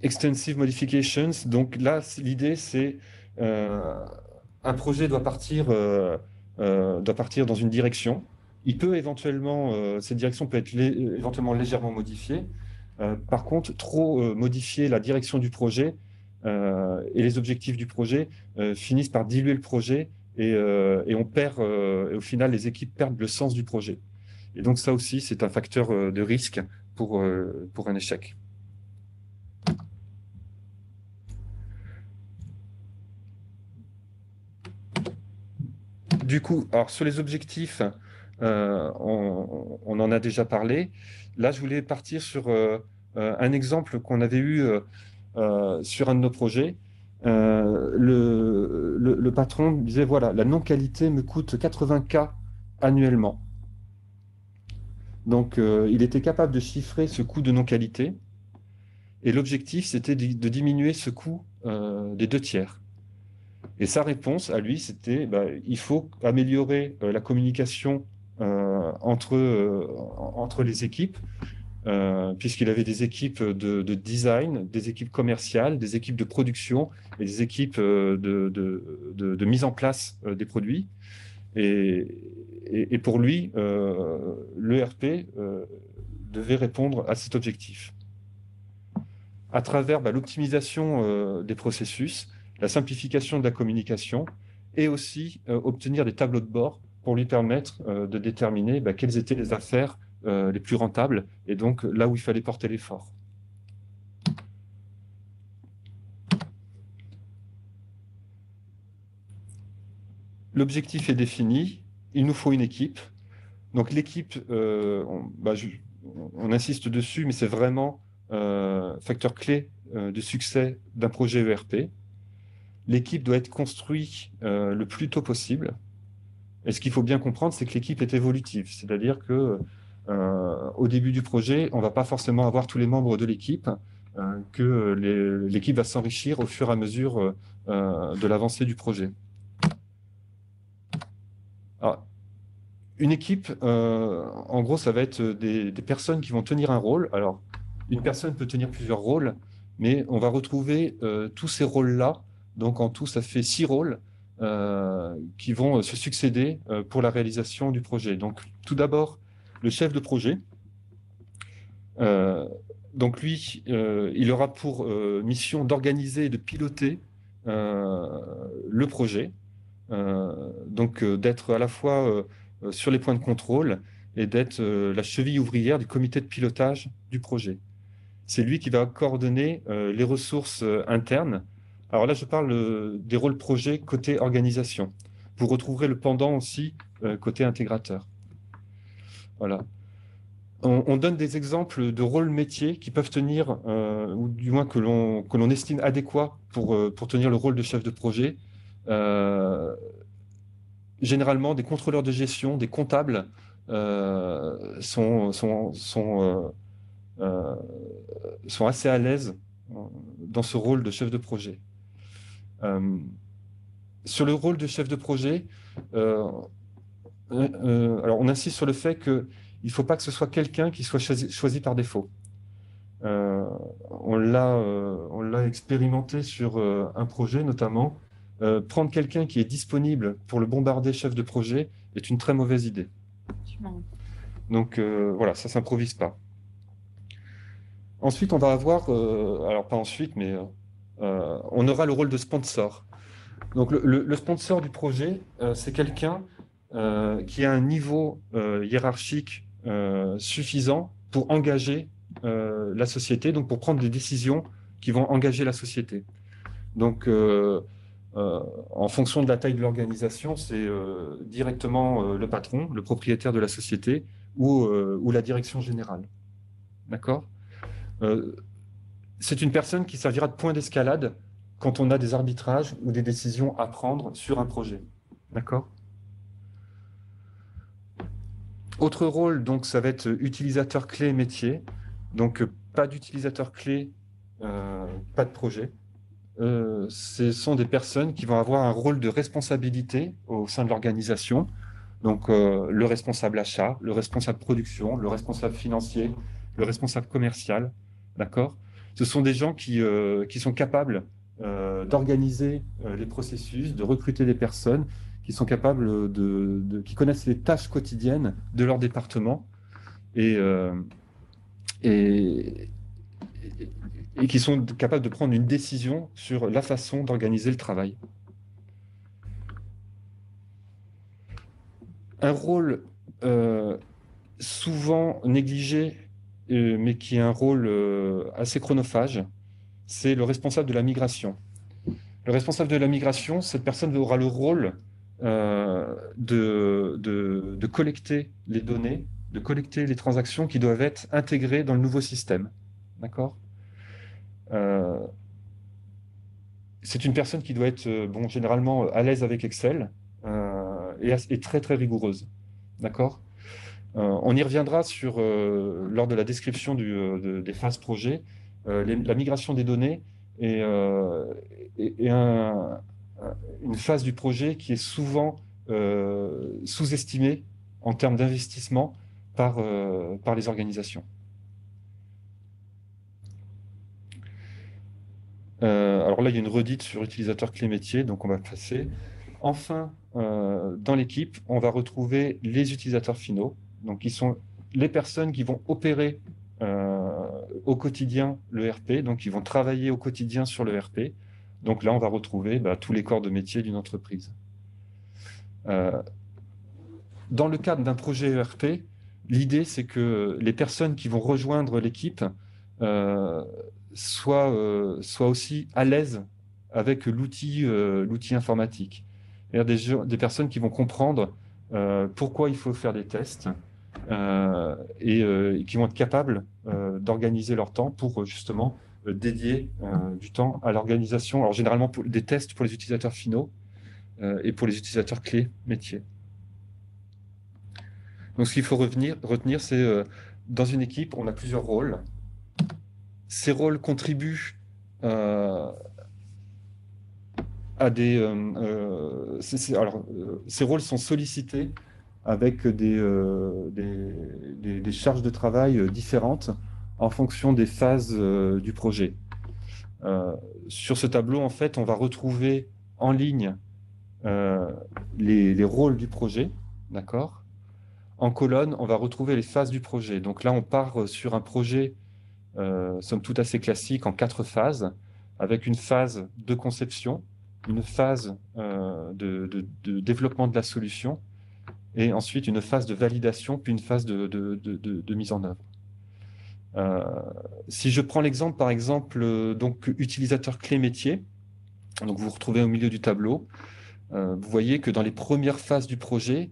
extensive modifications. Donc là, l'idée, c'est un projet doit partir dans une direction. Il peut éventuellement, cette direction peut être éventuellement légèrement modifiée. Par contre, trop modifier la direction du projet et les objectifs du projet finissent par diluer le projet et on perd, et au final, les équipes perdent le sens du projet. Et donc ça aussi, c'est un facteur de risque pour un échec. Du coup, alors sur les objectifs, on en a déjà parlé. Là, je voulais partir sur un exemple qu'on avait eu sur un de nos projets. Le patron disait, voilà, la non-qualité me coûte 80K annuellement. Donc, il était capable de chiffrer ce coût de non-qualité. Et l'objectif, c'était de diminuer ce coût des 2/3. Et sa réponse à lui, c'était il faut améliorer la communication entre les équipes, puisqu'il avait des équipes de design, des équipes commerciales, des équipes de production et des équipes de mise en place des produits. Et pour lui, l'ERP devait répondre à cet objectif. À travers l'optimisation des processus, la simplification de la communication et aussi obtenir des tableaux de bord pour lui permettre de déterminer quelles étaient les affaires les plus rentables et donc là où il fallait porter l'effort. L'objectif est défini, il nous faut une équipe. Donc l'équipe, on insiste dessus, mais c'est vraiment facteur clé de succès d'un projet ERP. L'équipe doit être construite le plus tôt possible. Et ce qu'il faut bien comprendre, c'est que l'équipe est évolutive. C'est-à-dire qu'au début du projet, on ne va pas forcément avoir tous les membres de l'équipe. que l'équipe va s'enrichir au fur et à mesure de l'avancée du projet. Alors, une équipe, en gros, ça va être des personnes qui vont tenir un rôle. Alors, une personne peut tenir plusieurs rôles, mais on va retrouver tous ces rôles-là. Donc, en tout, ça fait 6 rôles qui vont se succéder pour la réalisation du projet. Donc, tout d'abord, le chef de projet. Donc, lui, il aura pour mission d'organiser et de piloter le projet. Donc, d'être à la fois sur les points de contrôle et d'être la cheville ouvrière du comité de pilotage du projet. C'est lui qui va coordonner les ressources internes. Alors là, je parle des rôles projet côté organisation. Vous retrouverez le pendant aussi côté intégrateur. Voilà. On donne des exemples de rôles métiers qui peuvent tenir, ou du moins que l'on estime adéquats pour tenir le rôle de chef de projet. Généralement, des contrôleurs de gestion, des comptables sont assez à l'aise dans ce rôle de chef de projet. Sur le rôle de chef de projet, alors on insiste sur le fait qu'il ne faut pas que ce soit quelqu'un qui soit choisi par défaut. On l'a expérimenté sur un projet notamment. Prendre quelqu'un qui est disponible pour le bombarder chef de projet est une très mauvaise idée. Donc voilà, ça ne s'improvise pas. Ensuite, on va avoir, alors pas ensuite, mais on aura le rôle de sponsor. Donc le sponsor du projet, c'est quelqu'un qui a un niveau hiérarchique suffisant pour engager la société, donc pour prendre des décisions qui vont engager la société. Donc, en fonction de la taille de l'organisation, c'est directement le patron, le propriétaire de la société ou la direction générale. D'accord ? C'est une personne qui servira de point d'escalade quand on a des arbitrages ou des décisions à prendre sur un projet. D'accord ? Autre rôle, donc, ça va être utilisateur clé métier. Donc, pas d'utilisateur clé, pas de projet. Ce sont des personnes qui vont avoir un rôle de responsabilité au sein de l'organisation. Donc, le responsable achat, le responsable production, le responsable financier, le responsable commercial. D'accord ? Ce sont des gens qui sont capables d'organiser les processus, de recruter des personnes, qui sont capables qui connaissent les tâches quotidiennes de leur département et qui sont capables de prendre une décision sur la façon d'organiser le travail. Un rôle souvent négligé, mais qui est un rôle assez chronophage, c'est le responsable de la migration. Le responsable de la migration, cette personne aura le rôle de collecter les données, de collecter les transactions qui doivent être intégrées dans le nouveau système. D'accord ? C'est une personne qui doit être généralement à l'aise avec Excel et très très rigoureuse. D'accord ? On y reviendra lors de la description des phases projet. La migration des données est une phase du projet qui est souvent sous-estimée en termes d'investissement par les organisations. Alors là, il y a une redite sur utilisateur clé métier, donc on va passer. Enfin, dans l'équipe, on va retrouver les utilisateurs finaux, donc qui sont les personnes qui vont opérer au quotidien le RP, donc qui vont travailler au quotidien sur le RP. Donc là, on va retrouver tous les corps de métier d'une entreprise. Dans le cadre d'un projet ERP, l'idée, c'est que les personnes qui vont rejoindre l'équipe soient aussi à l'aise avec l'outil informatique. C'est-à-dire des personnes qui vont comprendre pourquoi il faut faire des tests et qui vont être capables d'organiser leur temps pour justement dédier du temps à l'organisation. Alors généralement des tests pour les utilisateurs finaux et pour les utilisateurs clés métiers. Donc ce qu'il faut retenir, c'est dans une équipe, on a plusieurs rôles. Ces rôles contribuent à des... ces rôles sont sollicités avec des charges de travail différentes en fonction des phases du projet. Sur ce tableau, en fait, on va retrouver en ligne les rôles du projet, d'accord? En colonne, on va retrouver les phases du projet. Donc là, on part sur un projet, somme toute assez classique, en 4 phases, avec une phase de conception, une phase de développement de la solution, et ensuite une phase de validation, puis une phase de mise en œuvre. Si je prends l'exemple, par exemple, donc utilisateur clé métier, donc vous vous retrouvez au milieu du tableau, vous voyez que dans les premières phases du projet,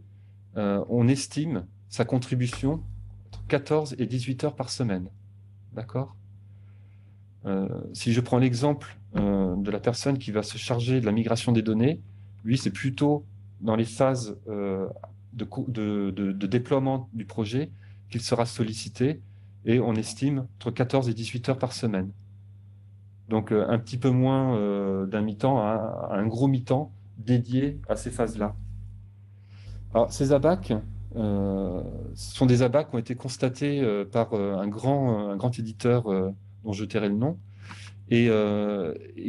on estime sa contribution entre 14 et 18 heures par semaine. D'accord? Si je prends l'exemple de la personne qui va se charger de la migration des données, lui, c'est plutôt dans les phases de déploiement du projet qu'il sera sollicité, et on estime entre 14 et 18 heures par semaine. Donc un petit peu moins d'un mi-temps à un gros mi-temps dédié à ces phases-là. Alors ces ABAC sont des ABAC qui ont été constatés par un grand éditeur dont je tairai le nom, et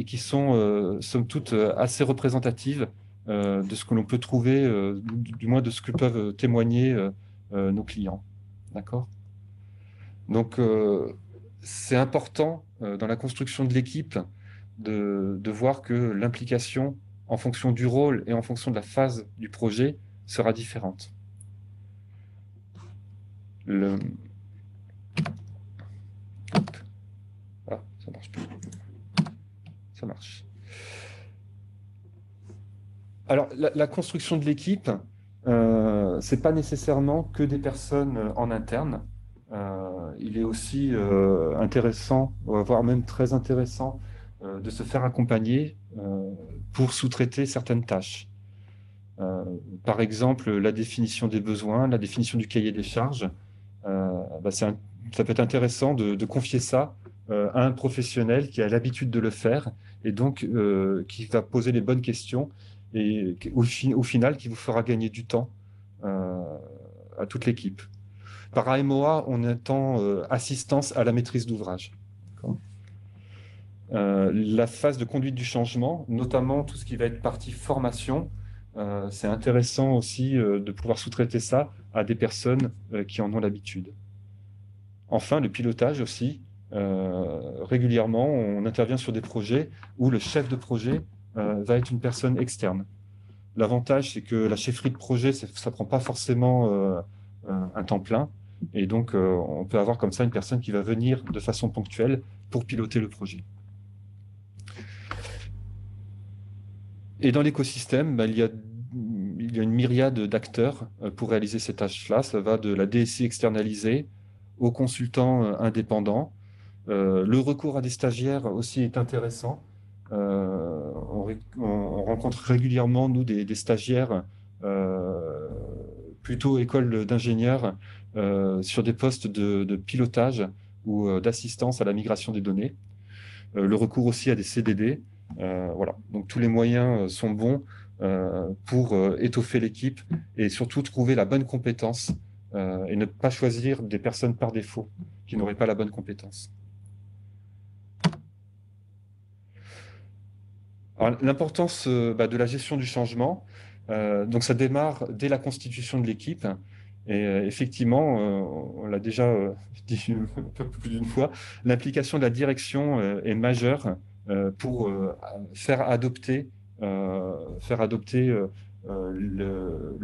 qui sont somme toute assez représentatives de ce que l'on peut trouver, du moins de ce que peuvent témoigner nos clients. D'accord? Donc, c'est important dans la construction de l'équipe de voir que l'implication en fonction du rôle et en fonction de la phase du projet sera différente. Ah, ça marche plus. Ça marche. Alors, la construction de l'équipe, c'est pas nécessairement que des personnes en interne. Il est aussi intéressant, voire même très intéressant, de se faire accompagner pour sous-traiter certaines tâches. Par exemple, la définition des besoins, la définition du cahier des charges. Ça peut être intéressant de confier ça à un professionnel qui a l'habitude de le faire, et donc qui va poser les bonnes questions, et au final, qui vous fera gagner du temps à toute l'équipe. Par AMOA, on entend assistance à la maîtrise d'ouvrage. La phase de conduite du changement, notamment tout ce qui va être partie formation, c'est intéressant aussi de pouvoir sous-traiter ça à des personnes qui en ont l'habitude. Enfin, le pilotage aussi. Régulièrement, on intervient sur des projets où le chef de projet va être une personne externe. L'avantage, c'est que la chefferie de projet, ça ne prend pas forcément un temps plein. Et donc, on peut avoir comme ça une personne qui va venir de façon ponctuelle pour piloter le projet. Et dans l'écosystème, il y a une myriade d'acteurs pour réaliser ces tâches-là. Ça va de la DSI externalisée aux consultants indépendants. Le recours à des stagiaires aussi est intéressant. On rencontre régulièrement, nous, des stagiaires plutôt école d'ingénieurs sur des postes de pilotage ou d'assistance à la migration des données. Le recours aussi à des CDD. Voilà. Donc tous les moyens sont bons pour étoffer l'équipe et surtout trouver la bonne compétence et ne pas choisir des personnes par défaut qui n'auraient pas la bonne compétence. L'importance de la gestion du changement, donc ça démarre dès la constitution de l'équipe. Et effectivement, on l'a déjà dit un peu plus d'une fois, l'implication de la direction est majeure pour faire adopter le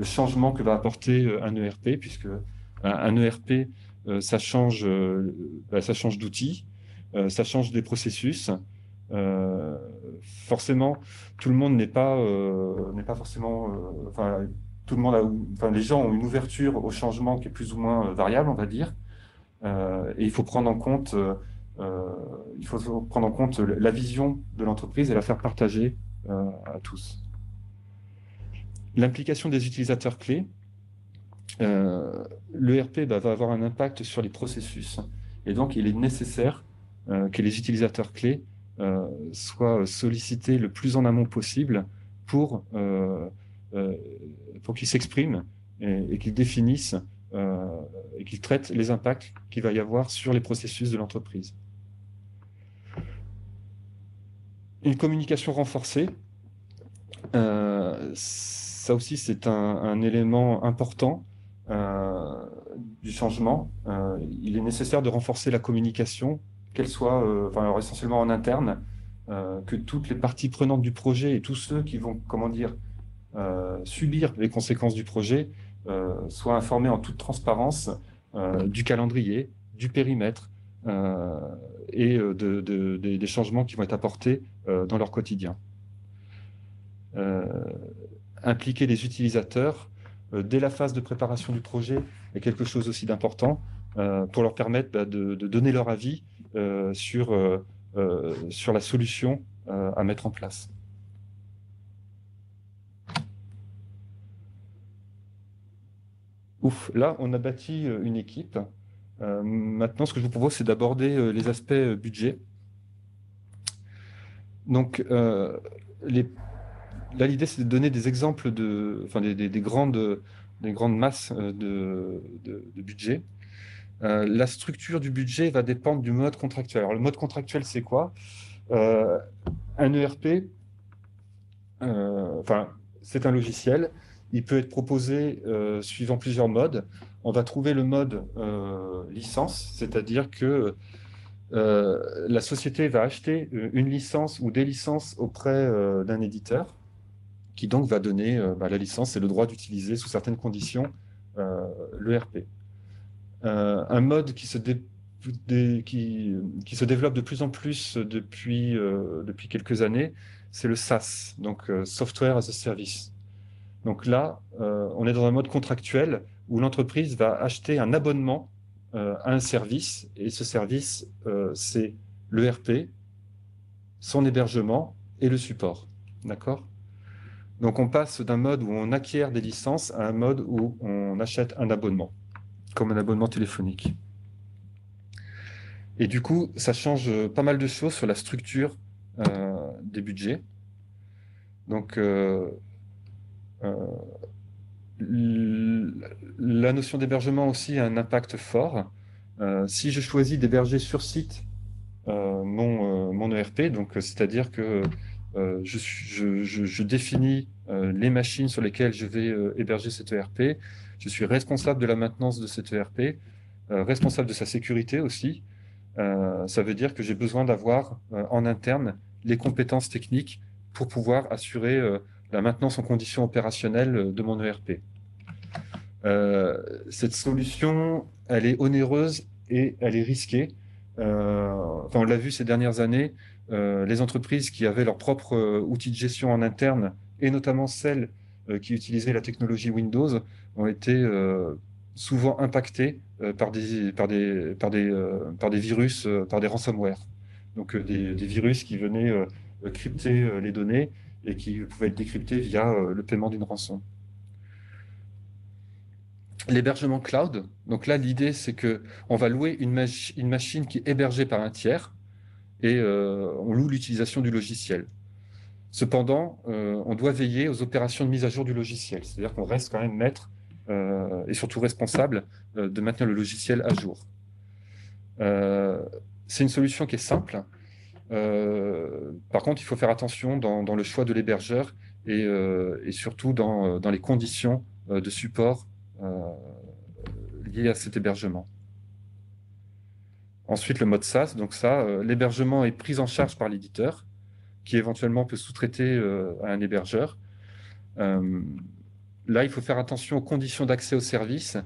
changement que va apporter un ERP, puisque un ERP, ça change d'outils, ça change des processus. Forcément, tout le monde n'est pas forcément. Tout le monde les gens ont une ouverture au changement qui est plus ou moins variable, on va dire. Et il faut prendre en compte, la vision de l'entreprise et la faire partager à tous. L'implication des utilisateurs clés. L'ERP va avoir un impact sur les processus. Et donc, il est nécessaire que les utilisateurs clés soient sollicités le plus en amont possible pour qu'ils s'expriment et qu'ils définissent et qu'ils traitent les impacts qu'il va y avoir sur les processus de l'entreprise. Une communication renforcée, ça aussi c'est un élément important du changement. Il est nécessaire de renforcer la communication, qu'elle soit alors essentiellement en interne, que toutes les parties prenantes du projet et tous ceux qui vont, comment dire, subir les conséquences du projet soient informés en toute transparence du calendrier, du périmètre et des changements qui vont être apportés dans leur quotidien. Impliquer les utilisateurs dès la phase de préparation du projet est quelque chose aussi d'important pour leur permettre de donner leur avis sur la solution à mettre en place. Ouf, là, on a bâti une équipe. Maintenant, ce que je vous propose, c'est d'aborder les aspects budget. Donc, là, l'idée, c'est de donner des exemples des grandes masses de budget. La structure du budget va dépendre du mode contractuel. Alors, le mode contractuel, c'est quoi? Un ERP, c'est un logiciel. Il peut être proposé suivant plusieurs modes. On va trouver le mode licence, c'est-à-dire que la société va acheter une licence ou des licences auprès d'un éditeur qui donc va donner la licence et le droit d'utiliser sous certaines conditions l'ERP. Un mode qui se développe de plus en plus depuis quelques années, c'est le SaaS, donc Software as a Service. Donc là, on est dans un mode contractuel où l'entreprise va acheter un abonnement à un service, et ce service, c'est l'ERP, son hébergement et le support. D'accord ? Donc on passe d'un mode où on acquiert des licences à un mode où on achète un abonnement, comme un abonnement téléphonique. Et du coup, ça change pas mal de choses sur la structure des budgets. Donc, la notion d'hébergement aussi a un impact fort. Si je choisis d'héberger sur site mon ERP, donc c'est-à-dire que je définis les machines sur lesquelles je vais héberger cet ERP, je suis responsable de la maintenance de cet ERP, responsable de sa sécurité aussi. Ça veut dire que j'ai besoin d'avoir en interne les compétences techniques pour pouvoir assurer la maintenance en conditions opérationnelles de mon ERP. Cette solution, elle est onéreuse et elle est risquée. On l'a vu ces dernières années, les entreprises qui avaient leur propre outil de gestion en interne, et notamment celles qui utilisaient la technologie Windows, ont été souvent impactées par des virus, par des ransomware. Donc des virus qui venaient crypter les données et qui pouvaient être décryptés via le paiement d'une rançon. L'hébergement cloud, donc là l'idée c'est qu'on va louer une machine qui est hébergée par un tiers et on loue l'utilisation du logiciel. Cependant, on doit veiller aux opérations de mise à jour du logiciel, c'est-à-dire qu'on reste quand même maître et surtout responsable de maintenir le logiciel à jour. C'est une solution qui est simple. Par contre, il faut faire attention dans le choix de l'hébergeur et surtout dans les conditions de support liées à cet hébergement. Ensuite, le mode SaaS, donc ça, l'hébergement est pris en charge par l'éditeur, qui éventuellement peut sous-traiter à un hébergeur. Là, il faut faire attention aux conditions d'accès au service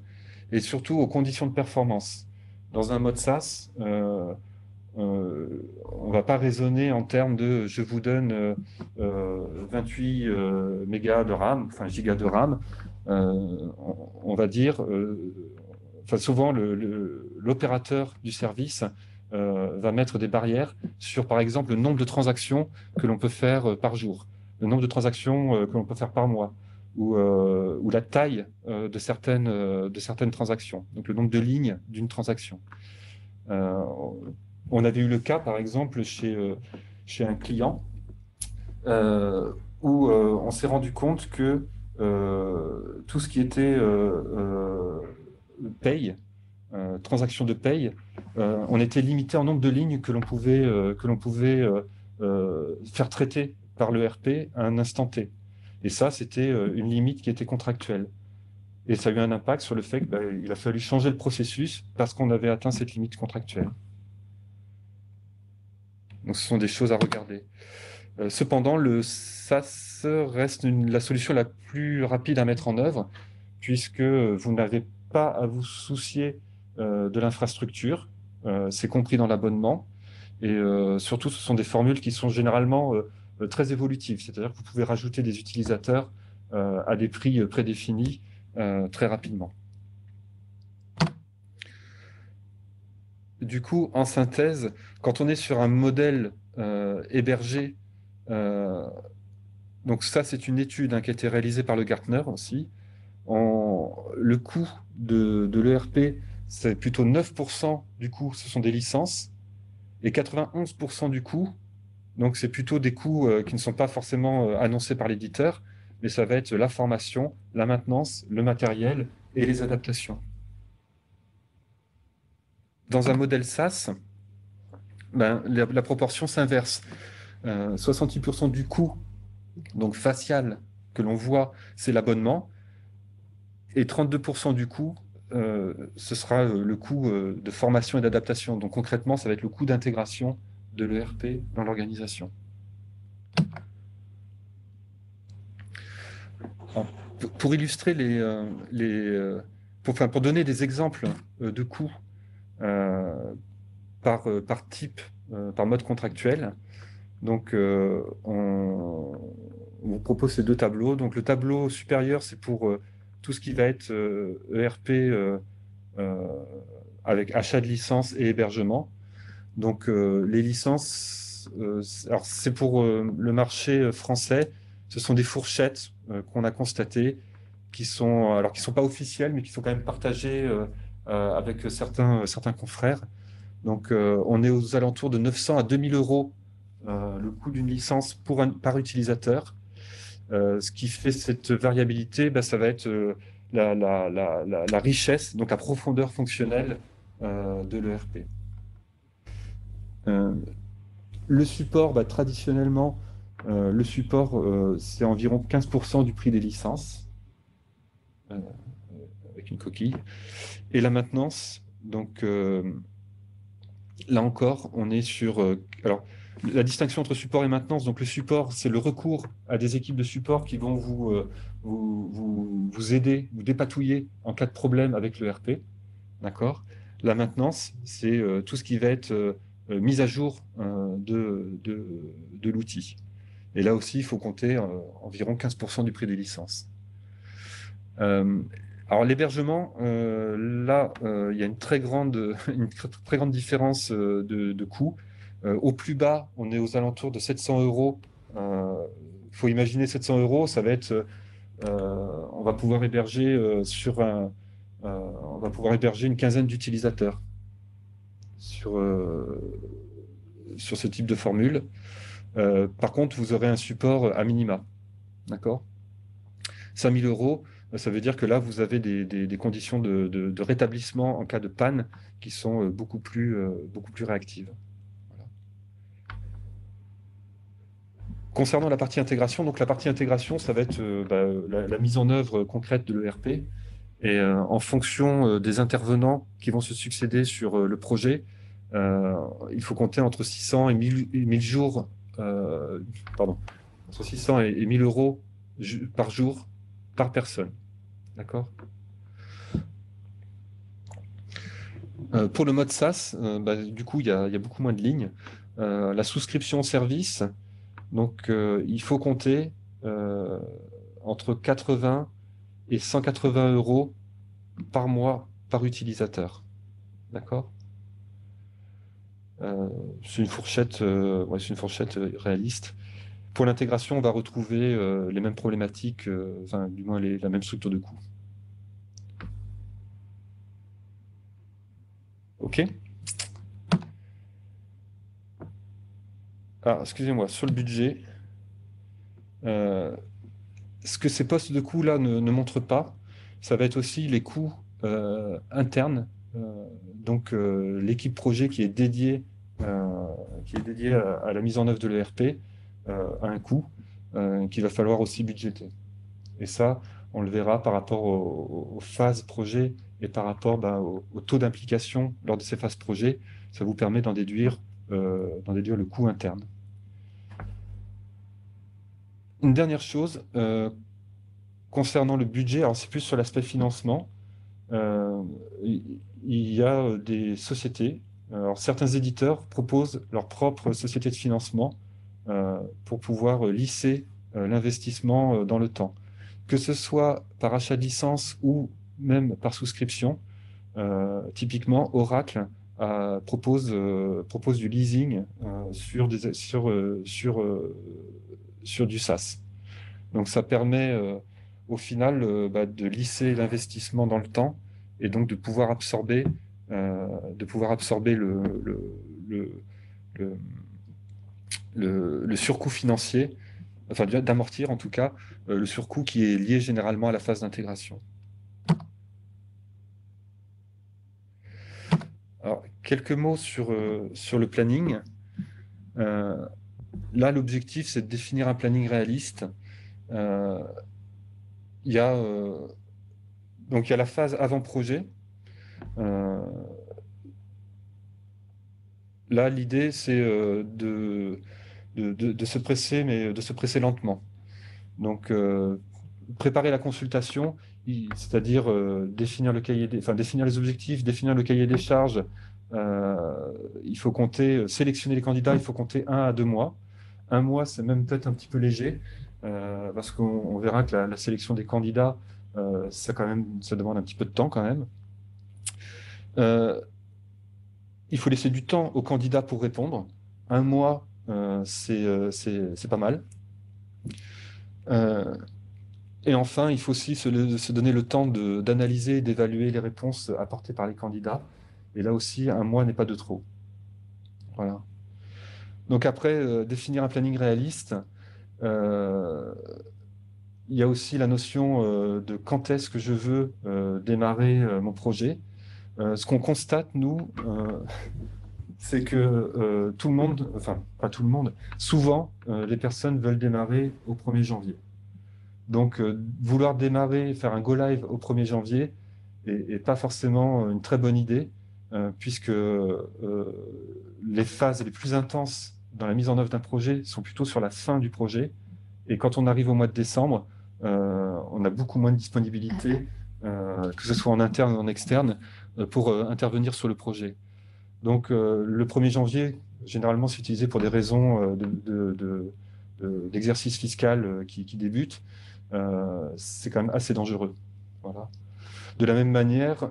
et surtout aux conditions de performance. Dans un mode SaaS, on ne va pas raisonner en termes de je vous donne 28 mégas de RAM, enfin gigas de RAM. On va dire, souvent l'opérateur du service va mettre des barrières sur, par exemple, le nombre de transactions que l'on peut faire par jour, le nombre de transactions que l'on peut faire par mois, ou la taille de certaines transactions, donc le nombre de lignes d'une transaction. On avait eu le cas, par exemple, chez un client où on s'est rendu compte que tout ce qui était paye, transaction de paye, on était limité en nombre de lignes que l'on pouvait faire traiter par le RP à un instant T. Et ça, c'était une limite qui était contractuelle. Et ça a eu un impact sur le fait qu'il a fallu changer le processus parce qu'on avait atteint cette limite contractuelle. Donc ce sont des choses à regarder. Cependant, le SaaS reste la solution la plus rapide à mettre en œuvre, puisque vous n'avez pas à vous soucier de l'infrastructure, c'est compris dans l'abonnement, et surtout ce sont des formules qui sont généralement très évolutives, c'est-à-dire que vous pouvez rajouter des utilisateurs à des prix prédéfinis très rapidement. Du coup, en synthèse, quand on est sur un modèle hébergé, donc ça c'est une étude qui a été réalisée par le Gartner aussi, le coût de l'ERP, c'est plutôt 9% du coût, ce sont des licences, et 91% du coût, donc c'est plutôt des coûts qui ne sont pas forcément annoncés par l'éditeur, mais ça va être la formation, la maintenance, le matériel et les adaptations. Dans un modèle SaaS, la proportion s'inverse. 68% du coût donc facial que l'on voit, c'est l'abonnement, et 32% du coût, ce sera le coût de formation et d'adaptation. Donc concrètement, ça va être le coût d'intégration de l'ERP dans l'organisation. Pour illustrer pour donner des exemples de coûts par type, par mode contractuel, donc on vous propose ces deux tableaux. Donc le tableau supérieur, c'est pour tout ce qui va être ERP avec achat de licences et hébergement. Donc les licences, alors c'est pour le marché français, ce sont des fourchettes qu'on a constatées qui sont pas officielles, mais qui sont quand même partagées avec certains confrères. Donc on est aux alentours de 900 à 2000 euros le coût d'une licence par utilisateur. Ce qui fait cette variabilité, ça va être la richesse, donc la profondeur fonctionnelle de l'ERP. Le support, traditionnellement, le support, c'est environ 15% du prix des licences, avec une coquille. Et la maintenance, donc là encore, on est sur... alors, la distinction entre support et maintenance, donc le support, c'est le recours à des équipes de support qui vont vous aider, vous dépatouiller en cas de problème avec le RP. D'accord ? La maintenance, c'est tout ce qui va être mise à jour de l'outil. Et là aussi, il faut compter environ 15% du prix des licences. Alors l'hébergement, là, il y a une très grande différence de coût. Au plus bas, on est aux alentours de 700 euros. Il faut imaginer 700 euros, ça va être, on va pouvoir héberger on va pouvoir héberger une quinzaine d'utilisateurs sur ce type de formule. Par contre, vous aurez un support à minima, d'accord ? 5000 euros, ça veut dire que là, vous avez des conditions de rétablissement en cas de panne qui sont beaucoup plus réactives. Voilà. Concernant la partie intégration, donc la partie intégration, ça va être la mise en œuvre concrète de l'ERP. Et en fonction des intervenants qui vont se succéder sur le projet, il faut compter entre 600 et 1000 jours, entre 600 et 1000 euros par jour, par personne. D'accord ? Pour le mode SaaS, du coup, il y a beaucoup moins de lignes. La souscription au service, donc il faut compter entre 80 et 180 euros par mois par utilisateur. D'accord ? C'est une fourchette réaliste. Pour l'intégration, on va retrouver les mêmes problématiques, du moins la même structure de coût. OK ? Alors, excusez-moi, sur le budget, ce que ces postes de coûts-là ne montrent pas, ça va être aussi les coûts internes. Donc, l'équipe projet qui est dédiée à la mise en œuvre de l'ERP a un coût qu'il va falloir aussi budgéter. Et ça, on le verra par rapport aux phases projet et par rapport au taux d'implication lors de ces phases projet. Ça vous permet d'en déduire le coût interne. Une dernière chose, concernant le budget, alors c'est plus sur l'aspect financement, il y a des sociétés, alors certains éditeurs proposent leur propre société de financement pour pouvoir lisser l'investissement dans le temps. Que ce soit par achat de licence ou même par souscription, typiquement Oracle propose du leasing sur du SaaS. Donc ça permet au final de lisser l'investissement dans le temps et donc de pouvoir absorber le surcoût financier, enfin d'amortir en tout cas le surcoût qui est lié généralement à la phase d'intégration. Alors, quelques mots sur le planning. Là, l'objectif, c'est de définir un planning réaliste. Il y a la phase avant-projet. Là, l'idée, c'est de se presser, mais de se presser lentement. Donc, préparer la consultation, c'est-à-dire définir les objectifs, définir le cahier des charges. Il faut compter, sélectionner les candidats, il faut compter 1 à 2 mois. 1 mois, c'est même peut-être un petit peu léger, parce qu'on verra que la sélection des candidats, ça demande un petit peu de temps quand même. Il faut laisser du temps aux candidats pour répondre. 1 mois, c'est pas mal. Et enfin, il faut aussi se donner le temps d'analyser et d'évaluer les réponses apportées par les candidats. Et là aussi, 1 mois n'est pas de trop. Voilà. Donc après, définir un planning réaliste, il y a aussi la notion de quand est-ce que je veux démarrer mon projet. Ce qu'on constate, nous, c'est que tout le monde, enfin pas tout le monde, souvent les personnes veulent démarrer au 1er janvier. Donc vouloir démarrer, faire un go live au 1er janvier est pas forcément une très bonne idée, puisque les phases les plus intenses dans la mise en œuvre d'un projet sont plutôt sur la fin du projet. Et quand on arrive au mois de décembre, on a beaucoup moins de disponibilité, que ce soit en interne ou en externe, pour intervenir sur le projet. Donc le 1er janvier, généralement, c'est utilisé pour des raisons d'exercice fiscal qui débutent. C'est quand même assez dangereux. Voilà. De la même manière,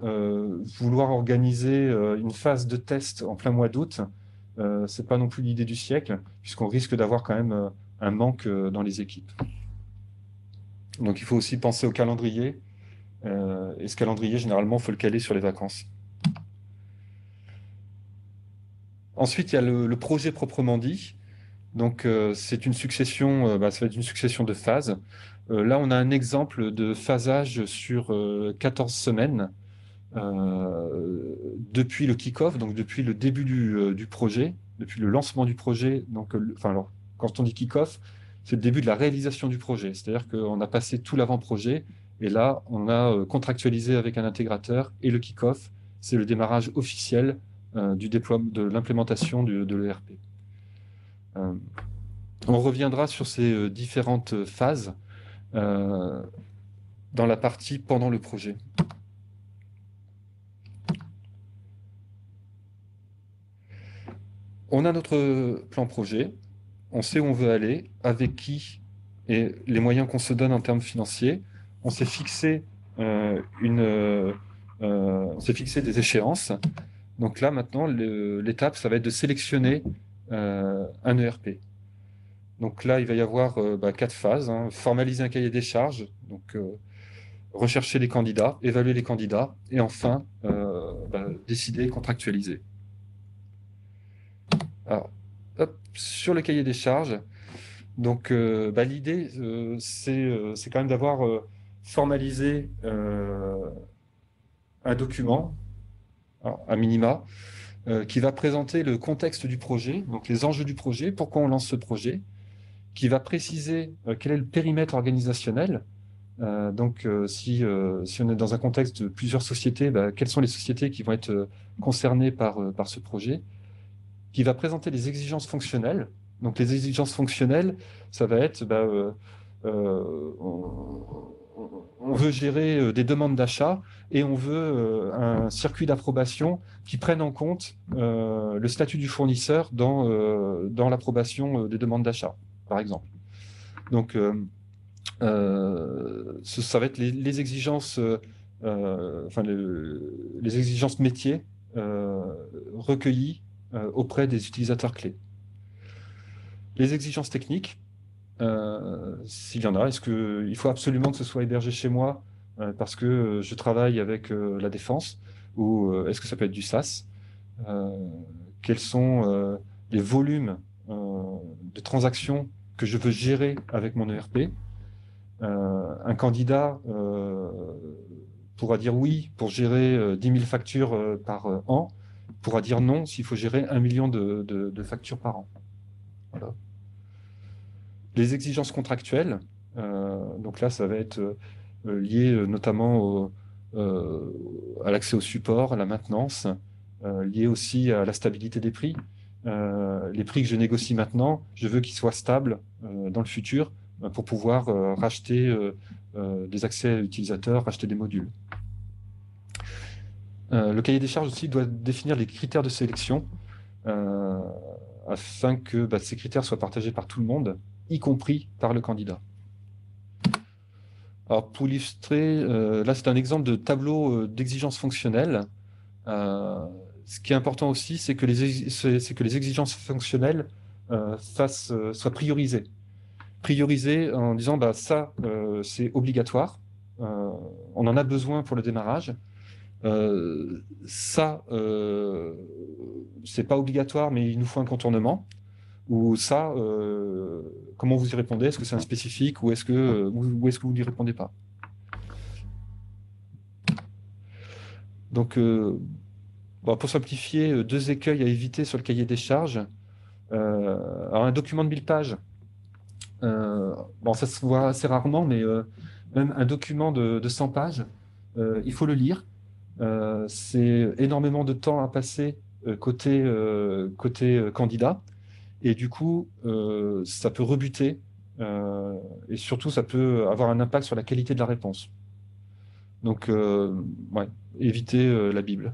vouloir organiser une phase de test en plein mois d'août, c'est pas non plus l'idée du siècle, puisqu'on risque d'avoir quand même un manque dans les équipes. Donc il faut aussi penser au calendrier, et ce calendrier, généralement, il faut le caler sur les vacances. Ensuite, il y a le projet proprement dit. Donc c'est une succession, ça va être une succession de phases. Là, on a un exemple de phasage sur 14 semaines depuis le kick-off, donc depuis le début du projet, depuis le lancement du projet. Donc, alors, quand on dit kick-off, c'est le début de la réalisation du projet. C'est-à-dire qu'on a passé tout l'avant-projet et là, on a contractualisé avec un intégrateur et le kick-off, c'est le démarrage officiel du déploiement, de l'implémentation de l'ERP. On reviendra sur ces différentes phases dans la partie pendant le projet. On a notre plan projet, on sait où on veut aller, avec qui et les moyens qu'on se donne en termes financiers. On s'est fixé des échéances. Donc là, maintenant, l'étape, ça va être de sélectionner un ERP. Donc là, il va y avoir 4 phases. Formaliser un cahier des charges, donc rechercher les candidats, évaluer les candidats, et enfin, décider, contractualiser. Alors, hop, sur le cahier des charges. Donc, l'idée, c'est quand même d'avoir formalisé un document, alors, à minima, qui va présenter le contexte du projet, donc les enjeux du projet, pourquoi on lance ce projet, qui va préciser quel est le périmètre organisationnel. Si on est dans un contexte de plusieurs sociétés, quelles sont les sociétés qui vont être concernées par ce projet, qui va présenter les exigences fonctionnelles. Donc les exigences fonctionnelles, ça va être, on veut gérer des demandes d'achat et on veut un circuit d'approbation qui prenne en compte le statut du fournisseur dans l'approbation des demandes d'achat, par exemple. Donc, ça va être les exigences, les exigences métiers recueillies auprès des utilisateurs clés. Les exigences techniques, s'il y en a, est-ce qu'il faut absolument que ce soit hébergé chez moi parce que je travaille avec la défense, ou est-ce que ça peut être du SaaS? Quels sont les volumes de transactions que je veux gérer avec mon ERP? Un candidat pourra dire oui pour gérer 10 000 factures par an, pourra dire non s'il faut gérer 1 million de factures par an. Voilà. Les exigences contractuelles, donc là, ça va être lié notamment à l'accès au support, à la maintenance, lié aussi à la stabilité des prix. Les prix que je négocie maintenant, je veux qu'ils soient stables dans le futur pour pouvoir racheter des accès utilisateurs, racheter des modules. Le cahier des charges aussi doit définir les critères de sélection afin que ces critères soient partagés par tout le monde, y compris par le candidat. Alors pour illustrer, là c'est un exemple de tableau d'exigences fonctionnelles. Ce qui est important aussi, c'est que les exigences fonctionnelles soient priorisées. Priorisées en disant ça c'est obligatoire, on en a besoin pour le démarrage. Ça c'est pas obligatoire, mais il nous faut un contournement. Ou ça, comment vous y répondez? Est-ce que c'est un spécifique ou est-ce que vous n'y répondez pas? Donc, pour simplifier, 2 écueils à éviter sur le cahier des charges. Alors, un document de 1000 pages, ça se voit assez rarement, mais même un document de 100 pages, il faut le lire. C'est énormément de temps à passer côté candidat. Et du coup, ça peut rebuter et surtout, ça peut avoir un impact sur la qualité de la réponse. Donc, évitez la Bible.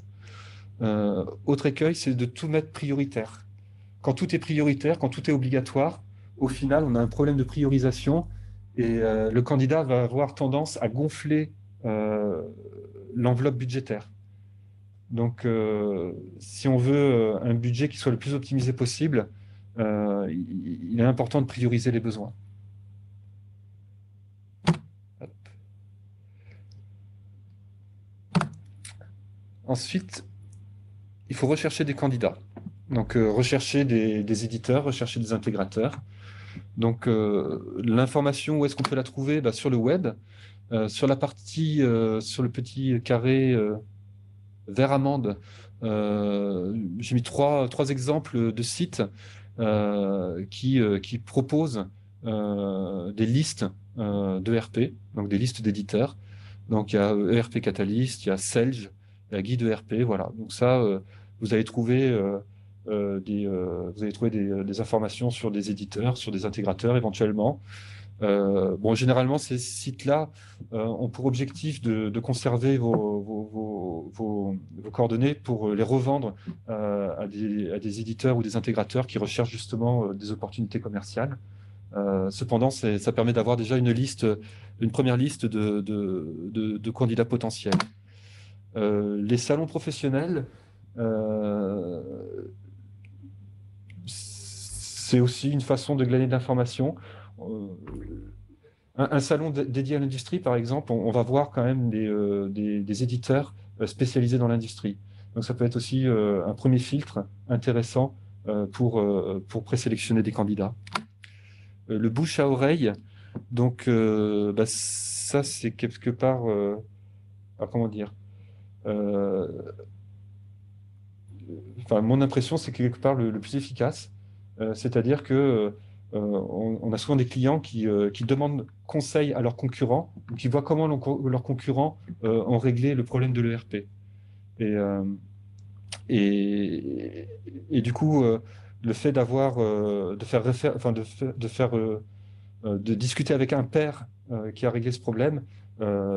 Autre écueil, c'est de tout mettre prioritaire. Quand tout est prioritaire, quand tout est obligatoire, au final, on a un problème de priorisation et le candidat va avoir tendance à gonfler l'enveloppe budgétaire. Donc, si on veut un budget qui soit le plus optimisé possible, il est important de prioriser les besoins. Hop. Ensuite, il faut rechercher des candidats. Donc, rechercher des éditeurs, rechercher des intégrateurs. Donc, l'information, où est-ce qu'on peut la trouver? Sur le web, sur la partie, sur le petit carré vert amande, j'ai mis trois exemples de sites qui proposent des listes d'ERP, donc des listes d'éditeurs. Donc il y a ERP Catalyst, il y a Selge, il y a Guide ERP, voilà. Donc ça, vous allez trouver des informations sur des éditeurs, sur des intégrateurs éventuellement. Généralement, ces sites-là ont pour objectif de conserver vos coordonnées pour les revendre à des éditeurs ou des intégrateurs qui recherchent justement des opportunités commerciales. Cependant, ça permet d'avoir déjà une première liste de candidats potentiels. Les salons professionnels, c'est aussi une façon de glaner de l'information. Un salon dédié à l'industrie, par exemple, on va voir quand même des éditeurs spécialisés dans l'industrie. Donc ça peut être aussi un premier filtre intéressant pour présélectionner des candidats. Le bouche à oreille, donc ça c'est quelque part, comment dire, enfin, mon impression c'est quelque part le plus efficace, c'est-à-dire que on a souvent des clients qui demandent conseil à leurs concurrents, qui voient comment leurs concurrents ont réglé le problème de l'ERP. Et du coup, le fait de discuter avec un pair qui a réglé ce problème,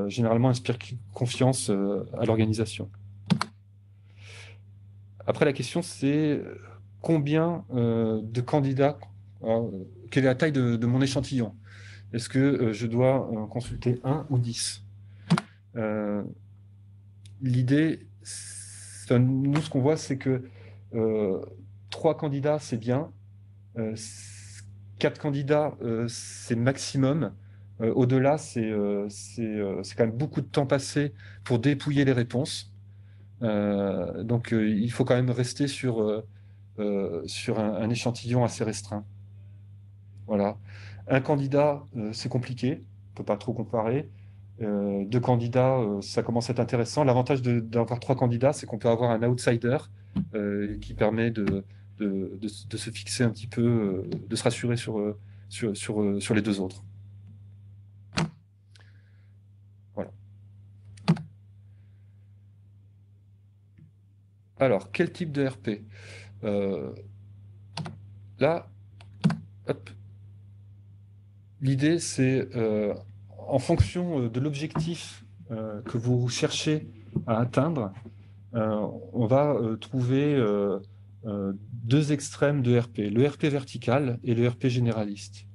généralement inspire confiance à l'organisation. Après, la question, c'est combien de candidats, quelle est la taille de mon échantillon? Est-ce que je dois consulter 1 ou 10? L'idée, nous, ce qu'on voit, c'est que 3 candidats, c'est bien. 4 candidats, c'est maximum. Au-delà, c'est quand même beaucoup de temps passé pour dépouiller les réponses. Donc, il faut quand même rester sur un échantillon assez restreint. Voilà. Un candidat, c'est compliqué, on ne peut pas trop comparer. 2 candidats, ça commence à être intéressant. L'avantage d'avoir 3 candidats, c'est qu'on peut avoir un outsider qui permet de se fixer un petit peu, de se rassurer sur les 2 autres. Voilà. Alors, quel type de RP? Là, hop. L'idée, c'est en fonction de l'objectif que vous cherchez à atteindre, on va trouver 2 extrêmes de RP, le RP vertical et le RP généraliste.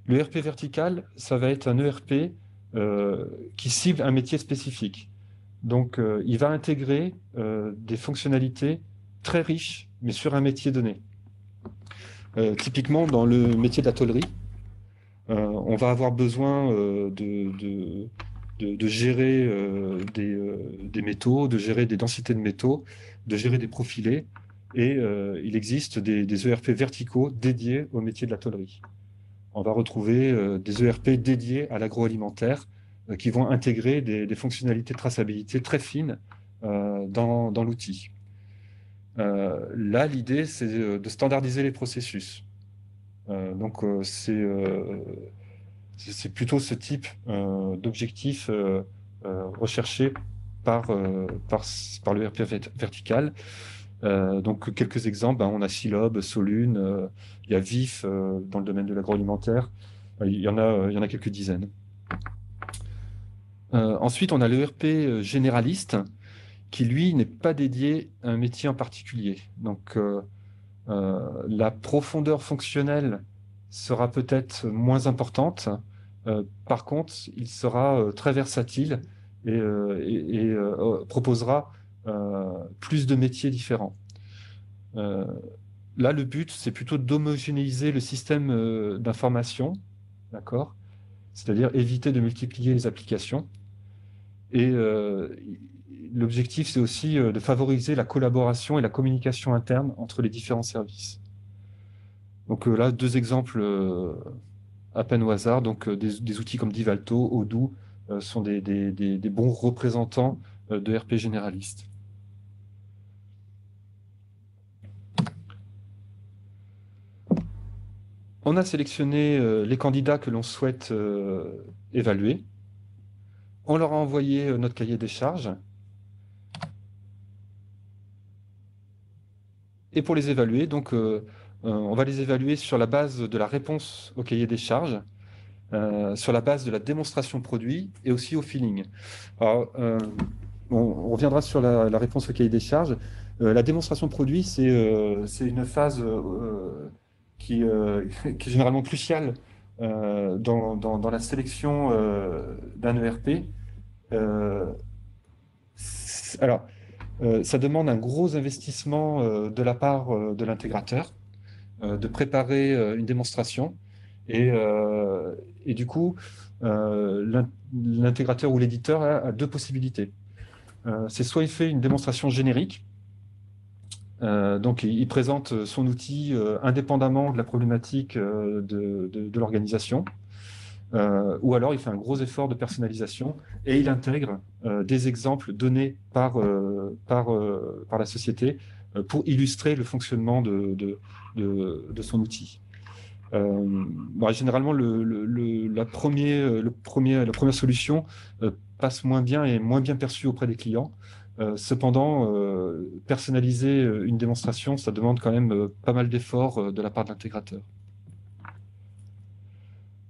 Le RP vertical, ça va être un ERP qui cible un métier spécifique. Donc, il va intégrer des fonctionnalités très riches, mais sur un métier donné. Typiquement, dans le métier de la tôlerie, on va avoir besoin de gérer des métaux, de gérer des densités de métaux, de gérer des profilés. Et il existe des ERP verticaux dédiés au métier de la tôlerie. On va retrouver des ERP dédiés à l'agroalimentaire qui vont intégrer des fonctionnalités de traçabilité très fines dans l'outil. Là, l'idée, c'est de standardiser les processus. Donc, c'est plutôt ce type d'objectif recherché par le RP vertical. Donc, quelques exemples, on a Silob, Solune, il y a Vif dans le domaine de l'agroalimentaire. Il y en a quelques dizaines. Ensuite, on a le RP généraliste qui, lui, n'est pas dédié à un métier en particulier. Donc, la profondeur fonctionnelle sera peut-être moins importante. Par contre, il sera très versatile et proposera plus de métiers différents. Là, le but, c'est plutôt d'homogénéiser le système d'information, d'accord? C'est-à-dire éviter de multiplier les applications. Et l'objectif, c'est aussi de favoriser la collaboration et la communication interne entre les différents services. Donc là, 2 exemples à peine au hasard. Donc des outils comme Divalto, Odoo sont des bons représentants de RP généralistes. On a sélectionné les candidats que l'on souhaite évaluer. On leur a envoyé notre cahier des charges. Et pour les évaluer, donc, on va les évaluer sur la base de la réponse au cahier des charges, sur la base de la démonstration produit et aussi au feeling. Alors, on reviendra sur la réponse au cahier des charges. La démonstration produit, c'est une phase qui est généralement cruciale dans la sélection d'un ERP. Alors, ça demande un gros investissement de la part de l'intégrateur, de préparer une démonstration. Et du coup, l'intégrateur ou l'éditeur a 2 possibilités. C'est soit il fait une démonstration générique, Donc, il présente son outil indépendamment de la problématique de l'organisation. Ou alors, il fait un gros effort de personnalisation et il intègre des exemples donnés par la société pour illustrer le fonctionnement de son outil. Généralement, la première solution passe moins bien et est moins bien perçue auprès des clients. Cependant, personnaliser une démonstration, ça demande quand même pas mal d'efforts de la part de l'intégrateur.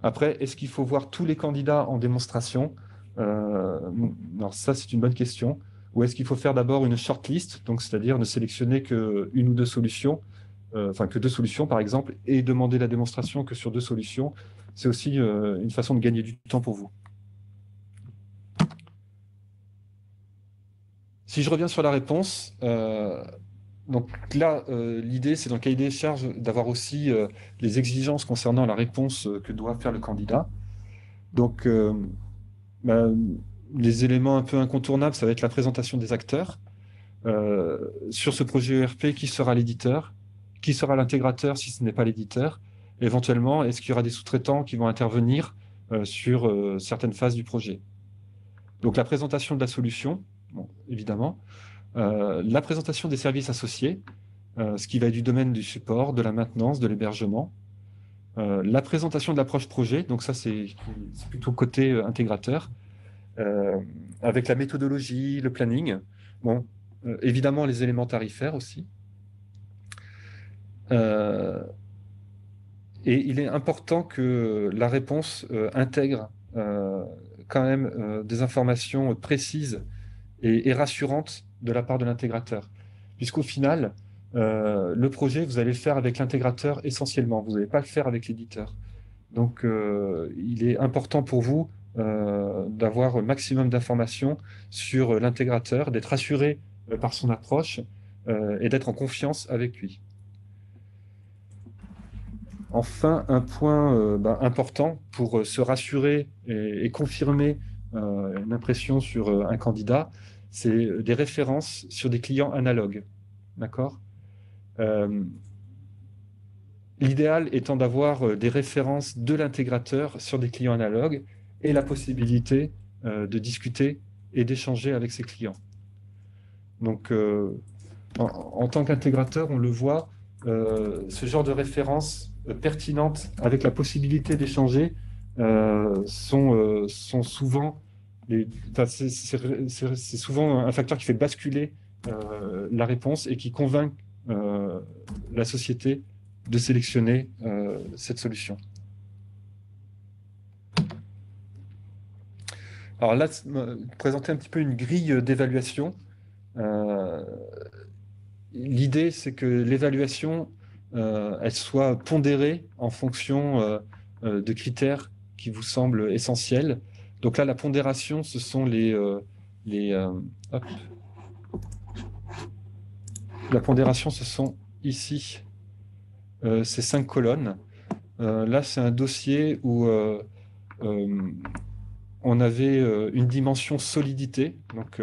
Après, est-ce qu'il faut voir tous les candidats en démonstration? Alors ça, c'est une bonne question. Ou est-ce qu'il faut faire d'abord une shortlist, donc c'est-à-dire ne sélectionner qu'une ou deux solutions, que deux solutions par exemple, et demander la démonstration que sur deux solutions? C'est aussi une façon de gagner du temps pour vous. Si je reviens sur la réponse, donc là, l'idée, c'est dans le cahier des charges d'avoir aussi les exigences concernant la réponse que doit faire le candidat. Donc, les éléments un peu incontournables, ça va être la présentation des acteurs. Sur ce projet ERP, qui sera l'éditeur? Qui sera l'intégrateur si ce n'est pas l'éditeur? Éventuellement, est-ce qu'il y aura des sous-traitants qui vont intervenir sur certaines phases du projet? Donc, la présentation de la solution, bon, évidemment. La présentation des services associés, ce qui va être du domaine du support, de la maintenance, de l'hébergement. La présentation de l'approche projet, donc ça, c'est plutôt côté intégrateur. Avec la méthodologie, le planning, bon, évidemment les éléments tarifaires aussi. Et il est important que la réponse intègre quand même des informations précises et rassurantes de la part de l'intégrateur. Puisqu'au final, le projet, vous allez le faire avec l'intégrateur essentiellement, vous n'allez pas le faire avec l'éditeur. Donc, il est important pour vous d'avoir un maximum d'informations sur l'intégrateur, d'être assuré par son approche et d'être en confiance avec lui. Enfin, un point important pour se rassurer et confirmer une impression sur un candidat, c'est des références sur des clients analogues. D'accord ? L'idéal étant d'avoir des références de l'intégrateur sur des clients analogues et la possibilité de discuter et d'échanger avec ses clients. Donc, en tant qu'intégrateur, on le voit, ce genre de références pertinentes avec la possibilité d'échanger sont souvent, c'est souvent un facteur qui fait basculer la réponse et qui convainc la société de sélectionner cette solution. Alors là, présenter un petit peu une grille d'évaluation. L'idée, c'est que l'évaluation, elle soit pondérée en fonction de critères qui vous semblent essentiels. Donc là, la pondération, ce sont la pondération, ce sont ici ces 5 colonnes. Là, c'est un dossier où on avait une dimension solidité. Donc,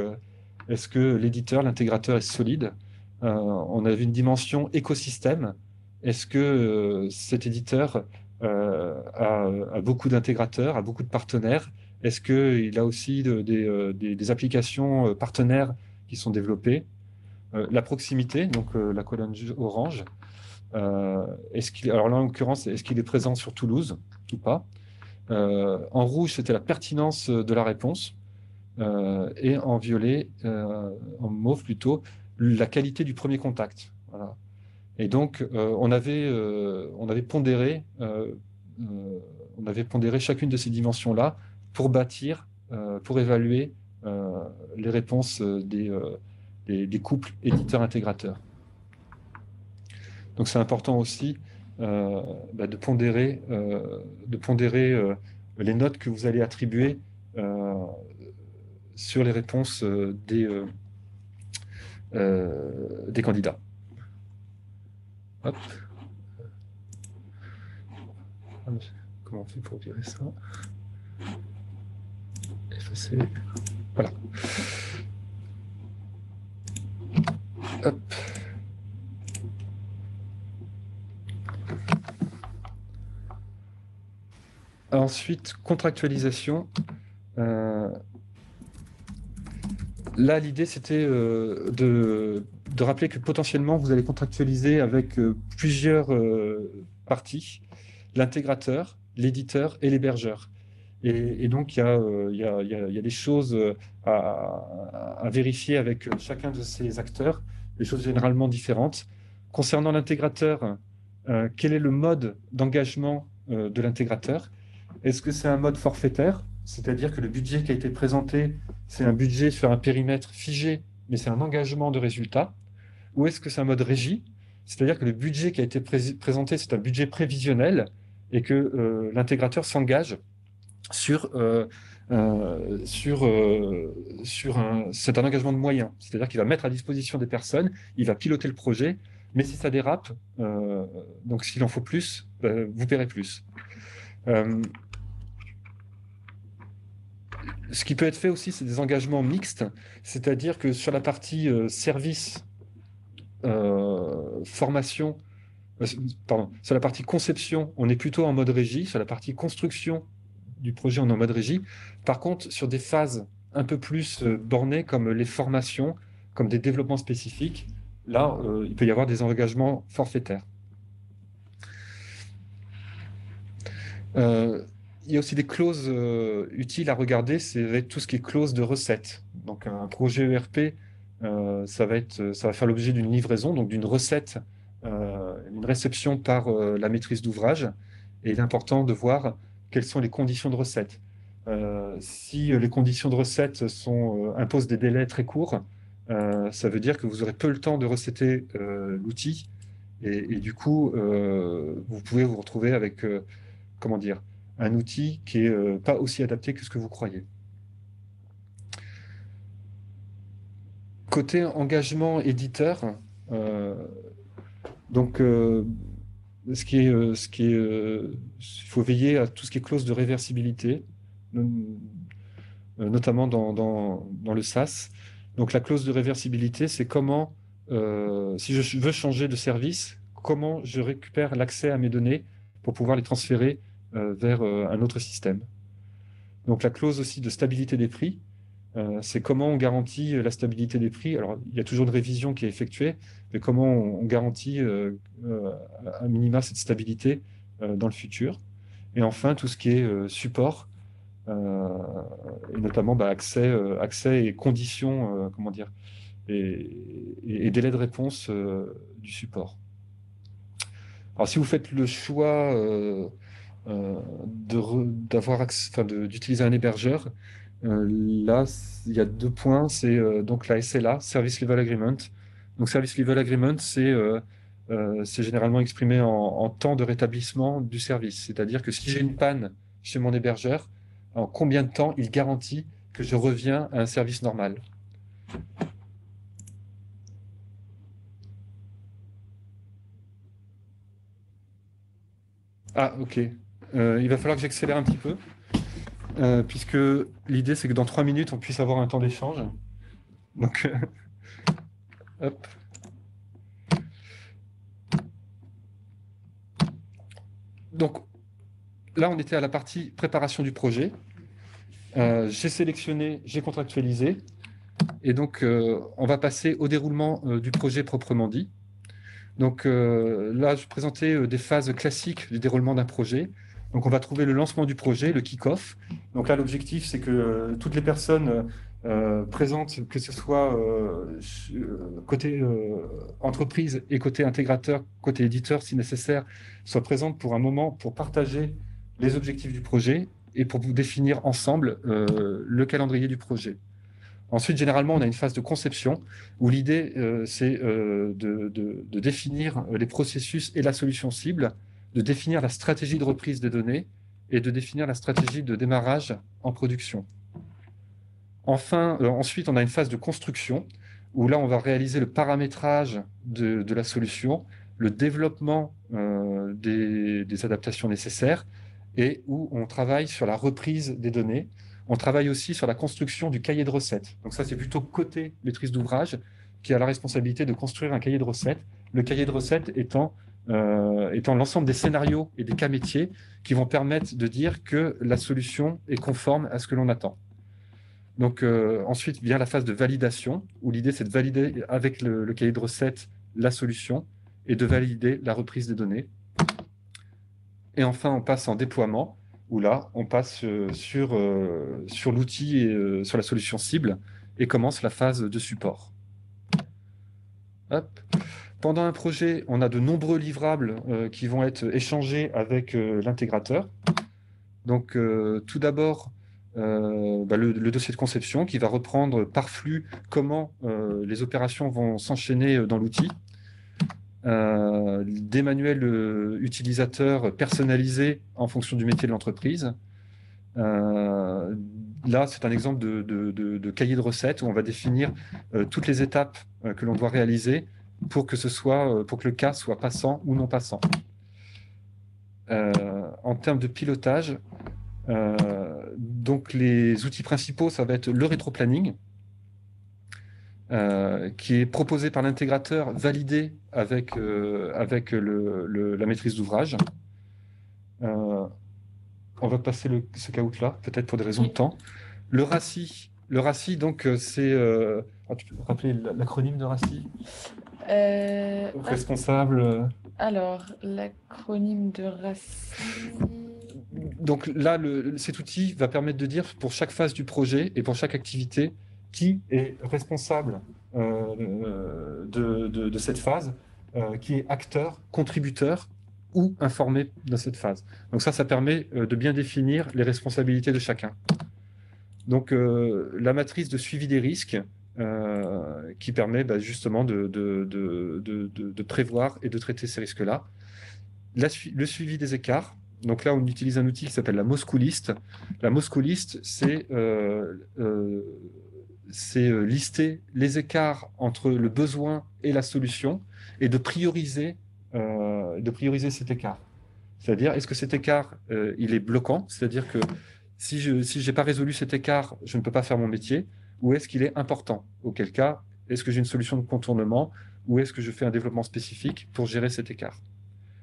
est-ce que l'éditeur, l'intégrateur est solide? On avait une dimension écosystème. Est-ce que cet éditeur a beaucoup d'intégrateurs, a beaucoup de partenaires? Est-ce qu'il a aussi des applications partenaires qui sont développées? La proximité, donc la colonne orange. Alors là, en l'occurrence, est-ce qu'il est présent sur Toulouse ou pas? En rouge, c'était la pertinence de la réponse. Et en violet, en mauve plutôt, la qualité du premier contact. Voilà. Et donc, on avait pondéré chacune de ces dimensions-là pour bâtir, pour évaluer les réponses des couples éditeurs-intégrateurs. Donc, c'est important aussi de pondérer les notes que vous allez attribuer sur les réponses des candidats. Hop. Comment on fait pour virer ça? Effacer. Voilà. Hop. Ensuite, contractualisation. Là, l'idée, c'était de rappeler que potentiellement, vous allez contractualiser avec plusieurs parties, l'intégrateur, l'éditeur et l'hébergeur. Et donc, il y a des choses à vérifier avec chacun de ces acteurs, des choses généralement différentes. Concernant l'intégrateur, quel est le mode d'engagement de l'intégrateur? Est-ce que c'est un mode forfaitaire? C'est-à-dire que le budget qui a été présenté, c'est un budget sur un périmètre figé, mais c'est un engagement de résultat. Ou est-ce que c'est un mode régie? C'est-à-dire que le budget qui a été présenté, c'est un budget prévisionnel et que l'intégrateur s'engage sur c'est un engagement de moyens. C'est-à-dire qu'il va mettre à disposition des personnes, il va piloter le projet, mais si ça dérape, donc s'il en faut plus, vous paierez plus. Ce qui peut être fait aussi, c'est des engagements mixtes, c'est-à-dire que sur la partie service, formation, sur la partie conception, on est plutôt en mode régie, sur la partie construction du projet, on est en mode régie. Par contre, sur des phases un peu plus bornées, comme les formations, comme des développements spécifiques, là, il peut y avoir des engagements forfaitaires. Il y a aussi des clauses utiles à regarder, c'est tout ce qui est clause de recette. Donc un projet ERP, ça va faire l'objet d'une livraison, donc d'une recette, une réception par la maîtrise d'ouvrage. Et il est important de voir quelles sont les conditions de recette. Si les conditions de recette imposent des délais très courts, ça veut dire que vous aurez peu le temps de recéter l'outil. Et du coup, vous pouvez vous retrouver avec comment dire, un outil qui n'est pas aussi adapté que ce que vous croyez. Côté engagement éditeur, donc il faut veiller à tout ce qui est clause de réversibilité, notamment dans le SaaS. Donc la clause de réversibilité, c'est comment, si je veux changer de service, comment je récupère l'accès à mes données pour pouvoir les transférer vers un autre système. Donc la clause aussi de stabilité des prix, c'est comment on garantit la stabilité des prix. Alors il y a toujours une révision qui est effectuée, mais comment on garantit à minima cette stabilité dans le futur. Et enfin tout ce qui est support, et notamment accès et conditions, comment dire, et délai de réponse du support. Alors si vous faites le choix d'utiliser un hébergeur, là, il y a 2 points. C'est donc la SLA, Service Level Agreement. Donc, Service Level Agreement, c'est généralement exprimé en temps de rétablissement du service. C'est-à-dire que si j'ai une panne chez mon hébergeur, en combien de temps il garantit que je reviens à un service normal? Ah, ok. Il va falloir que j'accélère un petit peu, puisque l'idée, c'est que dans 3 minutes, on puisse avoir un temps d'échange. Donc, hop. Donc, là, on était à la partie préparation du projet. J'ai sélectionné, j'ai contractualisé. Et donc, on va passer au déroulement du projet proprement dit. Donc là, je présentais des phases classiques du déroulement d'un projet. Donc on va trouver le lancement du projet, le kick-off. Donc là, l'objectif, c'est que toutes les personnes présentes, que ce soit côté entreprise et côté intégrateur, côté éditeur, si nécessaire, soient présentes pour un moment pour partager les objectifs du projet et pour vous définir ensemble le calendrier du projet. Ensuite, généralement, on a une phase de conception où l'idée, c'est de définir les processus et la solution cible, de définir la stratégie de reprise des données et de définir la stratégie de démarrage en production. Enfin, ensuite, on a une phase de construction où là, on va réaliser le paramétrage de la solution, le développement des adaptations nécessaires et où on travaille sur la reprise des données. On travaille aussi sur la construction du cahier de recettes. Donc ça, c'est plutôt côté maîtrise d'ouvrage qui a la responsabilité de construire un cahier de recettes. Le cahier de recettes étant étant l'ensemble des scénarios et des cas métiers qui vont permettre de dire que la solution est conforme à ce que l'on attend. Donc ensuite vient la phase de validation, où l'idée c'est de valider avec le cahier de recettes la solution et de valider la reprise des données. Et enfin, on passe en déploiement, où là, on passe sur l'outil et sur la solution cible et commence la phase de support. Hop. Pendant un projet, on a de nombreux livrables qui vont être échangés avec l'intégrateur. Donc, tout d'abord, le dossier de conception qui va reprendre par flux comment les opérations vont s'enchaîner dans l'outil. Des manuels utilisateurs personnalisés en fonction du métier de l'entreprise. Là, c'est un exemple de cahier de recettes où on va définir toutes les étapes que l'on doit réaliser pour que le cas soit passant ou non passant. En termes de pilotage, donc les outils principaux, ça va être le rétroplanning, qui est proposé par l'intégrateur, validé avec la maîtrise d'ouvrage. On va passer ce caout-là, peut-être pour des raisons de temps. Le RACI, donc, c'est... tu peux me rappeler l'acronyme de RACI? Responsable... Alors, l'acronyme de RACI... Donc là, cet outil va permettre de dire pour chaque phase du projet et pour chaque activité qui est responsable de cette phase, qui est acteur, contributeur ou informé de cette phase. Donc ça permet de bien définir les responsabilités de chacun. Donc la matrice de suivi des risques qui permet justement de prévoir et de traiter ces risques-là. Le suivi des écarts. Donc là, on utilise un outil qui s'appelle la Moscou List. La Moscou List, c'est lister les écarts entre le besoin et la solution et de prioriser cet écart. C'est-à-dire, est-ce que cet écart, il est bloquant? C'est-à-dire que si je n'ai pas résolu cet écart, je ne peux pas faire mon métier, ou est-ce qu'il est important? Auquel cas, est-ce que j'ai une solution de contournement, ou est-ce que je fais un développement spécifique pour gérer cet écart?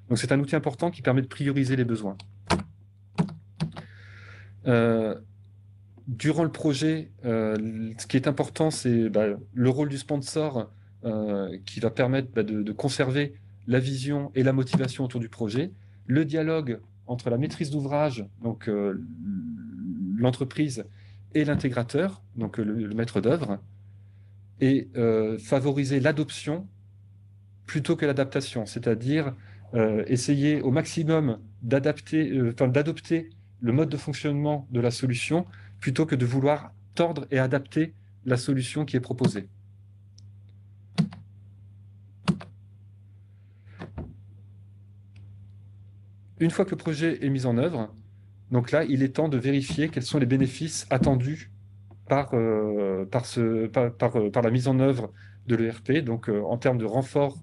Donc, c'est un outil important qui permet de prioriser les besoins. Durant le projet, ce qui est important, c'est le rôle du sponsor qui va permettre de conserver la vision et la motivation autour du projet, le dialogue entre la maîtrise d'ouvrage, donc l'entreprise, et l'intégrateur, donc le maître d'œuvre, et favoriser l'adoption plutôt que l'adaptation, c'est-à-dire essayer au maximum d'adopter le mode de fonctionnement de la solution plutôt que de vouloir tordre et adapter la solution qui est proposée. Une fois que le projet est mis en œuvre, donc là, il est temps de vérifier quels sont les bénéfices attendus par la mise en œuvre de l'ERP, donc en termes de renfort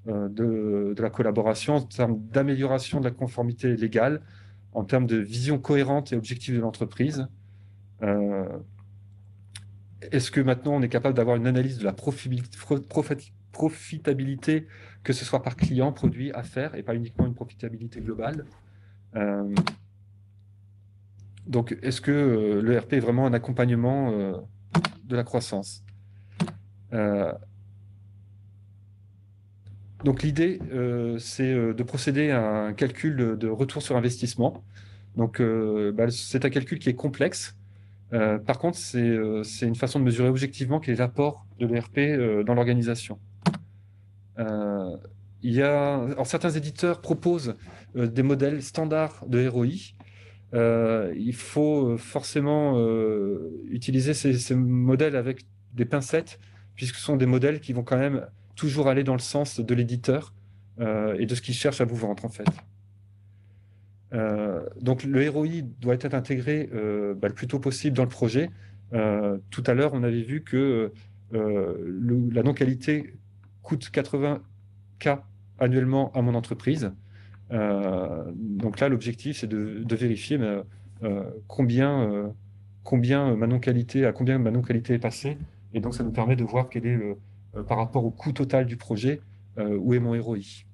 de la collaboration, en termes d'amélioration de la conformité légale, en termes de vision cohérente et objective de l'entreprise. Est-ce que maintenant on est capable d'avoir une analyse de la profitabilité, que ce soit par client, produit, affaire, et pas uniquement une profitabilité globale? Donc, est-ce que l'ERP est vraiment un accompagnement de la croissance? Donc, l'idée, c'est de procéder à un calcul de retour sur investissement. Donc, c'est un calcul qui est complexe. Par contre, c'est une façon de mesurer objectivement quel est l'apport de l'ERP dans l'organisation. Alors, certains éditeurs proposent des modèles standards de ROI. Il faut forcément utiliser ces modèles avec des pincettes, puisque ce sont des modèles qui vont quand même toujours aller dans le sens de l'éditeur et de ce qu'il cherche à vous vendre, en fait. Donc, le ROI doit être intégré le plus tôt possible dans le projet. Tout à l'heure, on avait vu que la non-qualité coûte 80K annuellement à mon entreprise. Donc là, l'objectif, c'est de vérifier combien ma non-qualité est passée. Et donc, ça nous permet de voir quel est par rapport au coût total du projet, où est mon ROI.